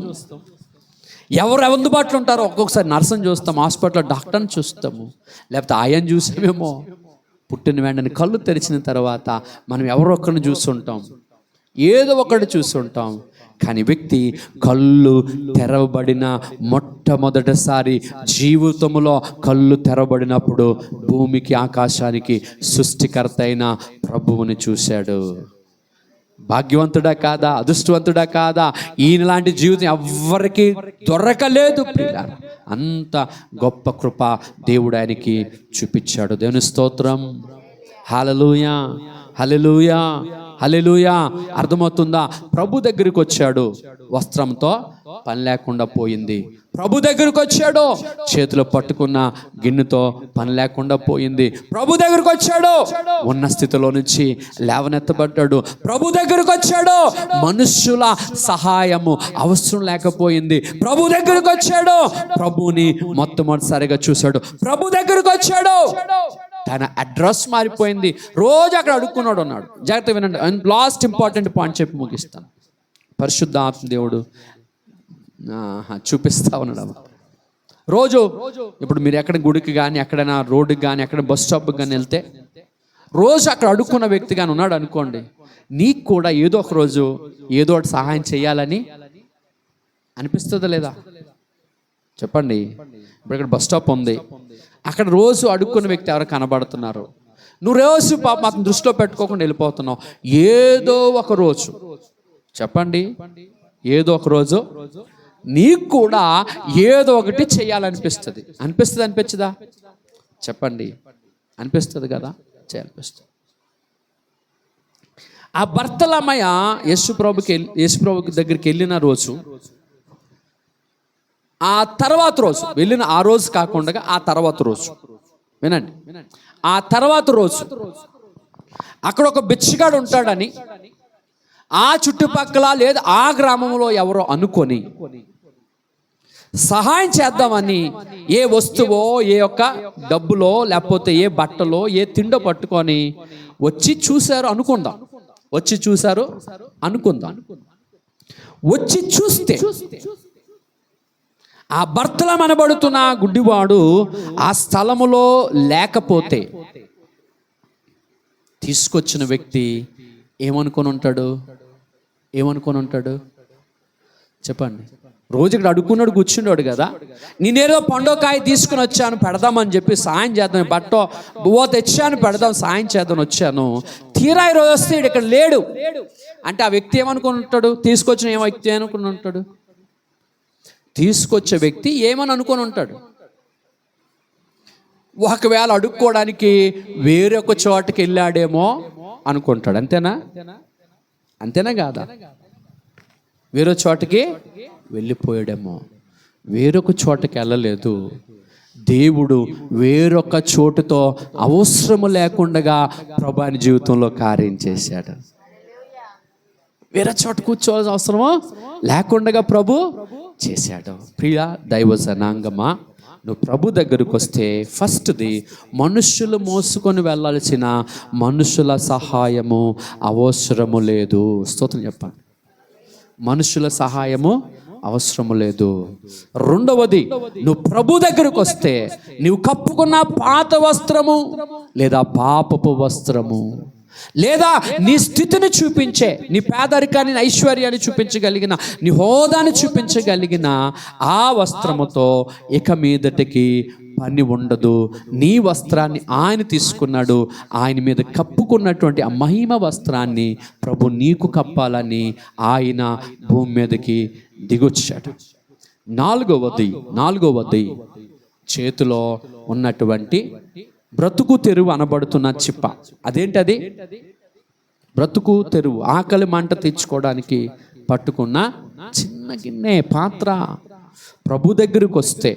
ఎవరు అందుబాటులో ఉంటారో ఒక్కొక్కసారి నర్సుని చూస్తాం, హాస్పిటల్లో డాక్టర్ని చూస్తాము, లేకపోతే ఆయన్ని చూసామేమో. పుట్టిన వెంటనే కళ్ళు తెరిచిన తర్వాత మనం ఎవరో ఒకరిని చూస్తుంటాం, ఏదో ఒకటి చూస్తుంటాం. కానీ వ్యక్తి కళ్ళు తెరవబడిన మొట్టమొదటిసారి జీవితంలో కళ్ళు తెరవబడినప్పుడు భూమికి ఆకాశానికి సృష్టికర్త అయిన ప్రభువుని చూశాడు. భాగ్యవంతుడా కాదా, అదృష్టవంతుడా కాదా? ఈయనలాంటి జీవితం ఎవ్వరికి దొరకలేదు. అంత గొప్ప కృప దేవుడు ఆయనకి చూపించాడు. దేవుని స్తోత్రం. హల్లెలూయా, హల్లెలూయా, హల్లెలూయా. అర్థమవుతుందా? ప్రభు దగ్గరికి వచ్చాడు, వస్త్రంతో పని లేకుండా పోయింది. ప్రభు దగ్గరికి వచ్చాడు, చేతిలో పట్టుకున్న గిన్నెతో పని లేకుండా పోయింది. ప్రభు దగ్గరికి వచ్చాడు, ఉన్న స్థితిలో నుంచి లేవనెత్తబడ్డాడు. ప్రభు దగ్గరికి వచ్చాడు, మనుష్యుల సహాయము అవసరం లేకపోయింది. ప్రభు దగ్గరికి వచ్చాడు, ప్రభుని మొట్టమొదటిసారిగా చూశాడు. ప్రభు దగ్గరికి వచ్చాడు, తన అడ్రస్ మారిపోయింది. రోజు అక్కడ అడుక్కున్నాడు ఉన్నాడు. జాగ్రత్త వినండి, లాస్ట్ ఇంపార్టెంట్ పాయింట్ చెప్పి ముగిస్తాను. పరిశుద్ధాత్మ దేవుడు చూపిస్తా ఉన్నాడు. రోజు ఇప్పుడు మీరు ఎక్కడ గుడికి కానీ, ఎక్కడైనా రోడ్డుకి కానీ, ఎక్కడ బస్ స్టాప్కి కానీ వెళ్తే రోజు అక్కడ అడుక్కున్న వ్యక్తి కానీ ఉన్నాడు అనుకోండి, నీకు కూడా ఏదో ఒక రోజు ఏదో ఒకటి సహాయం చేయాలని అనిపిస్తుందా లేదా? చెప్పండి. ఇప్పుడు ఇక్కడ బస్ స్టాప్ ఉంది, అక్కడ రోజు అడుక్కున్న వ్యక్తి ఎవరు కనబడుతున్నారు, నువ్వు రోజు పాప మాత్రం దృష్టిలో పెట్టుకోకుండా వెళ్ళిపోతున్నావు. ఏదో ఒక రోజు చెప్పండి, ఏదో ఒక రోజు నీకు కూడా ఏదో ఒకటి చేయాలనిపిస్తుంది. అనిపించదా? చెప్పండి, అనిపిస్తుంది కదా, చేయాలనిపిస్తుంది. ఆ బర్తలమయ యేసుప్రభుకి దగ్గరికి వెళ్ళిన రోజు, ఆ తర్వాత రోజు వెళ్ళిన ఆ రోజు కాకుండా ఆ తర్వాత రోజు వినండి, ఆ తర్వాత రోజు అక్కడ ఒక బిచ్చగాడు ఉంటాడని ఆ చుట్టుపక్కల లేదా ఆ గ్రామంలో ఎవరో అనుకొని సహాయం చేద్దామని ఏ వస్తువో, ఏ యొక్క డబ్బులో, లేకపోతే ఏ బట్టలో, ఏ తిండో పట్టుకొని వచ్చి చూశారు అనుకుందాం. వచ్చి చూస్తే ఆ భర్తల మనబడుతున్న గుడ్డివాడు ఆ స్థలములో లేకపోతే తీసుకొచ్చిన వ్యక్తి ఏమనుకొని ఉంటాడు? చెప్పండి. రోజు ఇక్కడ అడుక్కున్నాడు, కూర్చున్నాడు కదా, నేనేదో పండుకాయ తీసుకుని వచ్చాను పెడదామని చెప్పి సాయం చేద్దాం, బట్టో బువ్వ తెచ్చాను పెడదాం సాయం చేద్దాం వచ్చాను. తీరా ఈ రోజు వస్తే ఇక్కడ లేడు అంటే ఆ వ్యక్తి ఏమనుకుని ఉంటాడు? తీసుకొచ్చిన వ్యక్తి ఏమనుకుని ఉంటాడు? తీసుకొచ్చే వ్యక్తి ఏమని అనుకొని ఉంటాడు? ఒకవేళ అడుక్కోవడానికి వేరొక చోటకి వెళ్ళాడేమో అనుకుంటాడు. అంతేనా కాదా? వేరే చోటకి వెళ్ళిపోయాడేమో. వేరొక చోటకి వెళ్ళలేదు. దేవుడు వేరొక చోటుతో అవసరము లేకుండా ప్రభాని జీవితంలో కార్యం చేశాడు. వేరే చోట కూర్చోవాల్సిన అవసరమో లేకుండా ప్రభు చేశాడు. ప్రియ దైవ జనాంగమా, నువ్వు ప్రభు దగ్గరకు వస్తే ఫస్ట్ది మనుష్యులు మోసుకొని వెళ్ళాల్సిన మనుషుల సహాయము అవసరము లేదు. స్తోత్రం చెప్పండి. మనుషుల సహాయము అవసరము లేదు. రెండవది, నువ్వు ప్రభు దగ్గరకు వస్తే నువ్వు కప్పుకున్న పాత వస్త్రము లేదా పాపపు వస్త్రము లేదా నీ స్థితిని చూపించే, నీ పేదరికాన్ని, ఐశ్వర్యాన్ని చూపించగలిగిన, నీ హోదాని చూపించగలిగిన ఆ వస్త్రముతో ఇక మీదటికి పని ఉండదు. నీ వస్త్రాన్ని ఆయన తీసుకున్నాడు. ఆయన మీద కప్పుకున్నటువంటి ఆ మహిమ వస్త్రాన్ని ప్రభు నీకు కప్పాలని ఆయన భూమి మీదకి దిగొచ్చాడు. నాలుగవది చేతిలో ఉన్నటువంటి బ్రతుకు తెరువు అనబడుతున్న చిప్ప. అదేంటది? బ్రతుకు తెరువు, ఆకలి మంట తెచ్చుకోవడానికి పట్టుకున్న చిన్న గిన్నె పాత్ర. ప్రభు దగ్గరికి వస్తే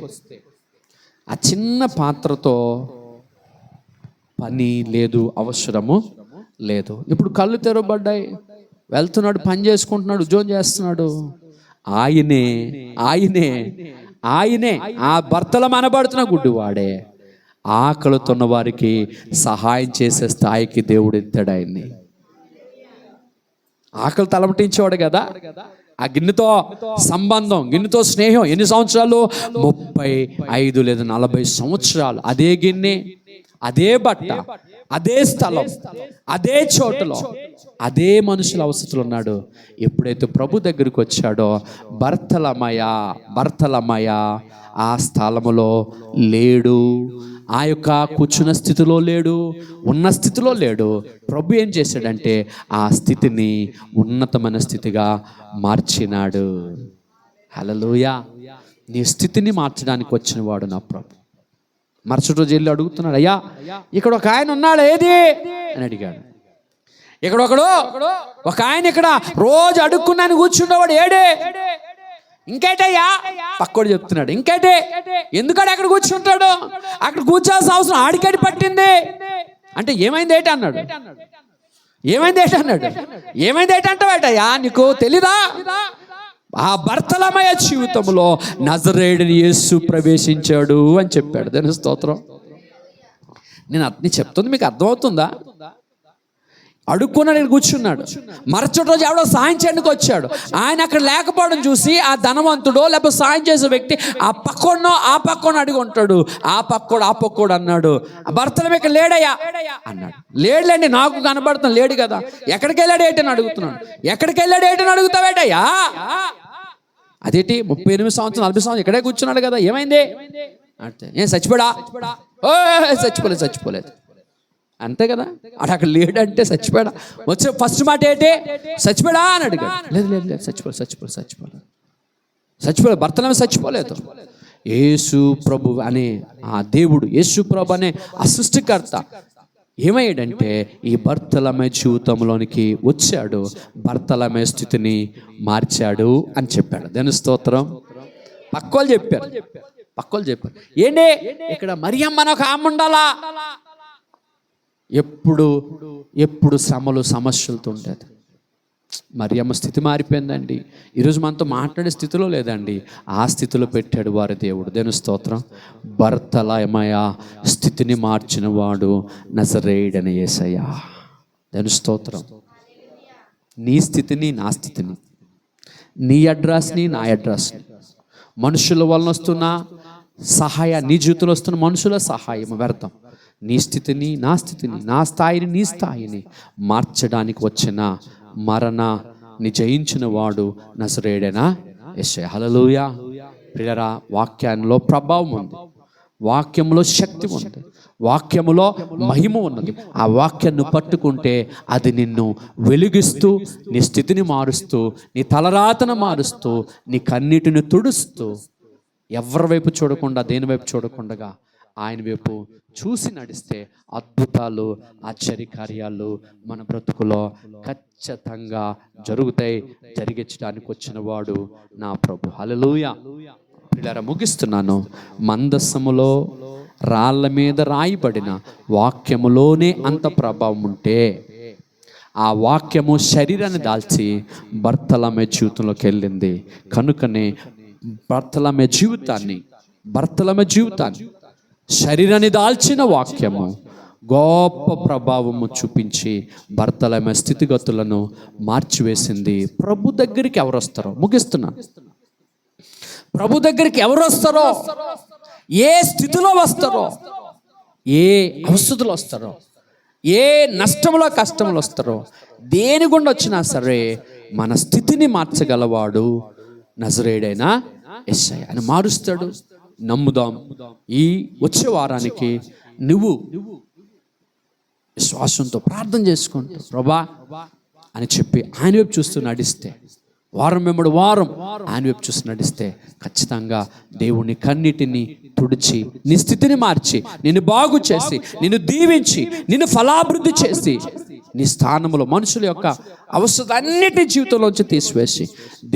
ఆ చిన్న పాత్రతో పని లేదు, అవసరము లేదు. ఇప్పుడు కళ్ళు తెరవబడ్డాయి, వెళ్తున్నాడు, పని చేసుకుంటున్నాడు, ఉద్యోగం చేస్తున్నాడు. ఆయనే ఆయనే ఆయనే ఆ భర్తలం అనబడుతున్న గుడ్డివాడే ఆకలితున్న వారికి సహాయం చేసే స్థాయికి దేవుడు ఎత్తాడు ఆయన్ని. ఆకలి తలమటించేవాడు కదా. ఆ గిన్నెతో సంబంధం, గిన్నెతో స్నేహం ఎన్ని సంవత్సరాలు? 35 లేదా 40 సంవత్సరాలు. అదే గిన్నె, అదే బట్ట, అదే స్థలం, అదే చోటులో, అదే మనుషుల అవసరం ఉన్నాడు. ఎప్పుడైతే ప్రభు దగ్గరికి వచ్చాడో భర్తలమయ ఆ స్థలములో లేడు. ఆ యొక్క కూర్చున్న స్థితిలో లేడు, ఉన్న స్థితిలో లేడు. ప్రభు ఏం చేశాడంటే ఆ స్థితిని ఉన్నతమైన స్థితిగా మార్చినాడు. హల్లెలూయా. నీ స్థితిని మార్చడానికి వచ్చిన వాడు నా ప్రభు. మరుసటి రోజు వెళ్ళి అడుగుతున్నాడు, అయ్యా ఇక్కడ ఒక ఆయన ఉన్నాడు ఏది అని అడిగాడు. ఇక్కడ ఒక ఆయన ఇక్కడ రోజు అడుక్కున్నాను కూర్చున్నవాడు ఏడే? ఇంకేటయ్యా? పక్కోడు చెప్తున్నాడు, ఇంకేటే? ఎందుకంటే అక్కడ కూర్చుంటాడు, అక్కడ కూర్చోాల్సిన అవసరం ఆడికడి పట్టింది అంటే ఏమైంది ఏంటి అన్నాడు. ఏమైంది ఏంటంటావేటయ్యా? నీకు తెలీదా? ఆ భర్తలమయ జీవితంలో నజరేయుడైన యేసు ప్రవేశించాడు అని చెప్పాడు. దాని స్తోత్రం. నేను చెప్తుంది మీకు అర్థమవుతుందా? అడుక్కున్నా నేను కూర్చున్నాడు. మరుసటి రోజు ఎవడో సాయం చేయడానికి వచ్చాడు. ఆయన అక్కడ లేకపోవడం చూసి ఆ ధనవంతుడో లేకపోతే సాయం చేసే వ్యక్తి ఆ పక్కనో అడిగి ఉంటాడు. ఆ పక్కోడు అన్నాడు, భర్తలం ఇక్కడ లేడయ్యా అన్నాడు. లేడులేండి, నాకు కనబడుతుంది, లేడు కదా. ఎక్కడికి వెళ్ళాడు ఏంటని అడుగుతున్నాడు. ఎక్కడికి వెళ్ళాడు ఏంటని అడుగుతావేటయ్యా? అదేంటి 38 సంవత్సరం 40 సంవత్సరం ఇక్కడే కూర్చున్నాడు కదా, ఏమైంది అంటే ఏం చచ్చిపోడా? చచ్చిపోలేదు అంతే కదా. అక్కడ లేడంటే చచ్చిపోయాడా? వచ్చే ఫస్ట్ మాట ఏంటి? చచ్చిపోయాడా అని అడిగాడు. లేదు చచ్చిపోలేదు. భర్తలేమో చచ్చిపోలేదు. యేసు ప్రభు అనే ఆ దేవుడు, యేసు ప్రభు అనే ఆ సృష్టికర్త ఏమయ్యాడంటే ఈ భర్తలమే జీవితంలోనికి వచ్చాడు, భర్తలమే స్థితిని మార్చాడు అని చెప్పాడు. దాని స్తోత్రం. పక్కోళ్ళు చెప్పారు ఏంటి ఇక్కడ మరియమ్మ ఒక ఆమె ఉండాలా? ఎప్పుడు శ్రమలు సమస్యలతో ఉండేది. మరియమ్మ స్థితి మారిపోయిందండి. ఈరోజు మనతో మాట్లాడే స్థితిలో లేదండి. ఆ స్థితిలో పెట్టాడు వారి దేవుడు. దేని స్తోత్రం. భర్తలమయ స్థితిని మార్చిన వాడు నజరేయుడైన యేసయ్య. దేని స్తోత్రం. నీ స్థితిని, నా స్థితిని, నీ అడ్రస్ని, నా అడ్రస్ని, మనుషుల వలన వస్తున్న నీ జీవితంలో వస్తున్న మనుషుల సహాయం వ్యర్థం. నీ స్థితిని, నా స్థితిని, నా స్థాయిని, నీ స్థాయిని మార్చడానికి వచ్చిన మరణాన్ని జయించిన వాడు నజరేయుడైన యేసయ్య. హల్లెలూయా. ప్రియరా, వాక్యంలో ప్రభావం ఉంది, వాక్యంలో శక్తి ఉంది, వాక్యములో మహిమ ఉన్నది. ఆ వాక్యాన్ని పట్టుకుంటే అది నిన్ను వెలిగిస్తూ, నీ స్థితిని మారుస్తూ, నీ తలరాతను మారుస్తూ, నీ కన్నీటిని తుడుస్తూ, ఎవరి వైపు చూడకుండా, దేని వైపు చూడకుండా ఆయన వైపు చూసి నడిస్తే అద్భుతాలు, ఆశ్చర్యకార్యాలు మన బ్రతుకులో ఖచ్చితంగా జరుగుతాయి. జరిగించడానికి వచ్చిన వాడు నా ప్రభు. హల్లెలూయా. పిల్లరా, ముగిస్తున్నాను. మందసములో రాళ్ళ మీద రాయబడిన వాక్యములోనే అంత ప్రభావం ఉంటే ఆ వాక్యము శరీరాన్ని దాల్చి భర్తలమే జీవితంలోకి వెళ్ళింది. కనుకనే భర్తలమే జీవితాన్ని శరీరాన్ని దాల్చిన వాక్యము గొప్ప ప్రభావము చూపించి భర్తలమే స్థితిగతులను మార్చివేసింది. ప్రభు దగ్గరికి ఎవరు వస్తారో, ముగిస్తున్నాను. ప్రభు దగ్గరికి ఎవరు వస్తారో, ఏ స్థితిలో వస్తారో, ఏ అవస్థలు వస్తారో, ఏ నష్టంలో కష్టంలో వస్తారో, దేని గుండా వచ్చినా సరే మన స్థితిని మార్చగలవాడు నజరేయుడైన యేసయ్య. ఆయన మారుస్తాడు. నమ్ముదాం. ఈ వచ్చే వారానికి నువ్వు విశ్వాసంతో ప్రార్థన చేసుకుంటూ ప్రభా అని చెప్పి ఆయన వైపు చూస్తూ నడిస్తే, వారం వెంబడి వారం ఆయన వైపు చూస్తూ నడిస్తే ఖచ్చితంగా దేవుని కన్నిటిని తుడిచి, నీ స్థితిని మార్చి, నిన్ను బాగు చేసి, నిన్ను దీవించి, నిన్ను ఫలాభివృద్ధి చేసి, నీ స్థానంలో మనుషుల యొక్క అవసరం అన్నిటి జీవితంలోంచి తీసివేసి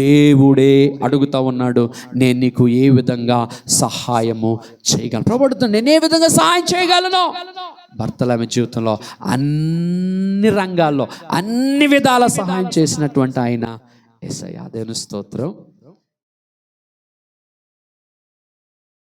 దేవుడే అడుగుతా ఉన్నాడు, నేను నీకు ఏ విధంగా సహాయము చేయగలను. ప్రభుత్వం నేను ఏ విధంగా సహాయం చేయగలను? బర్తలమె జీవితంలో అన్ని రంగాల్లో అన్ని విధాల సహాయం చేసినటువంటి ఆయన యేసయ్య. దేవుని స్తోత్రం.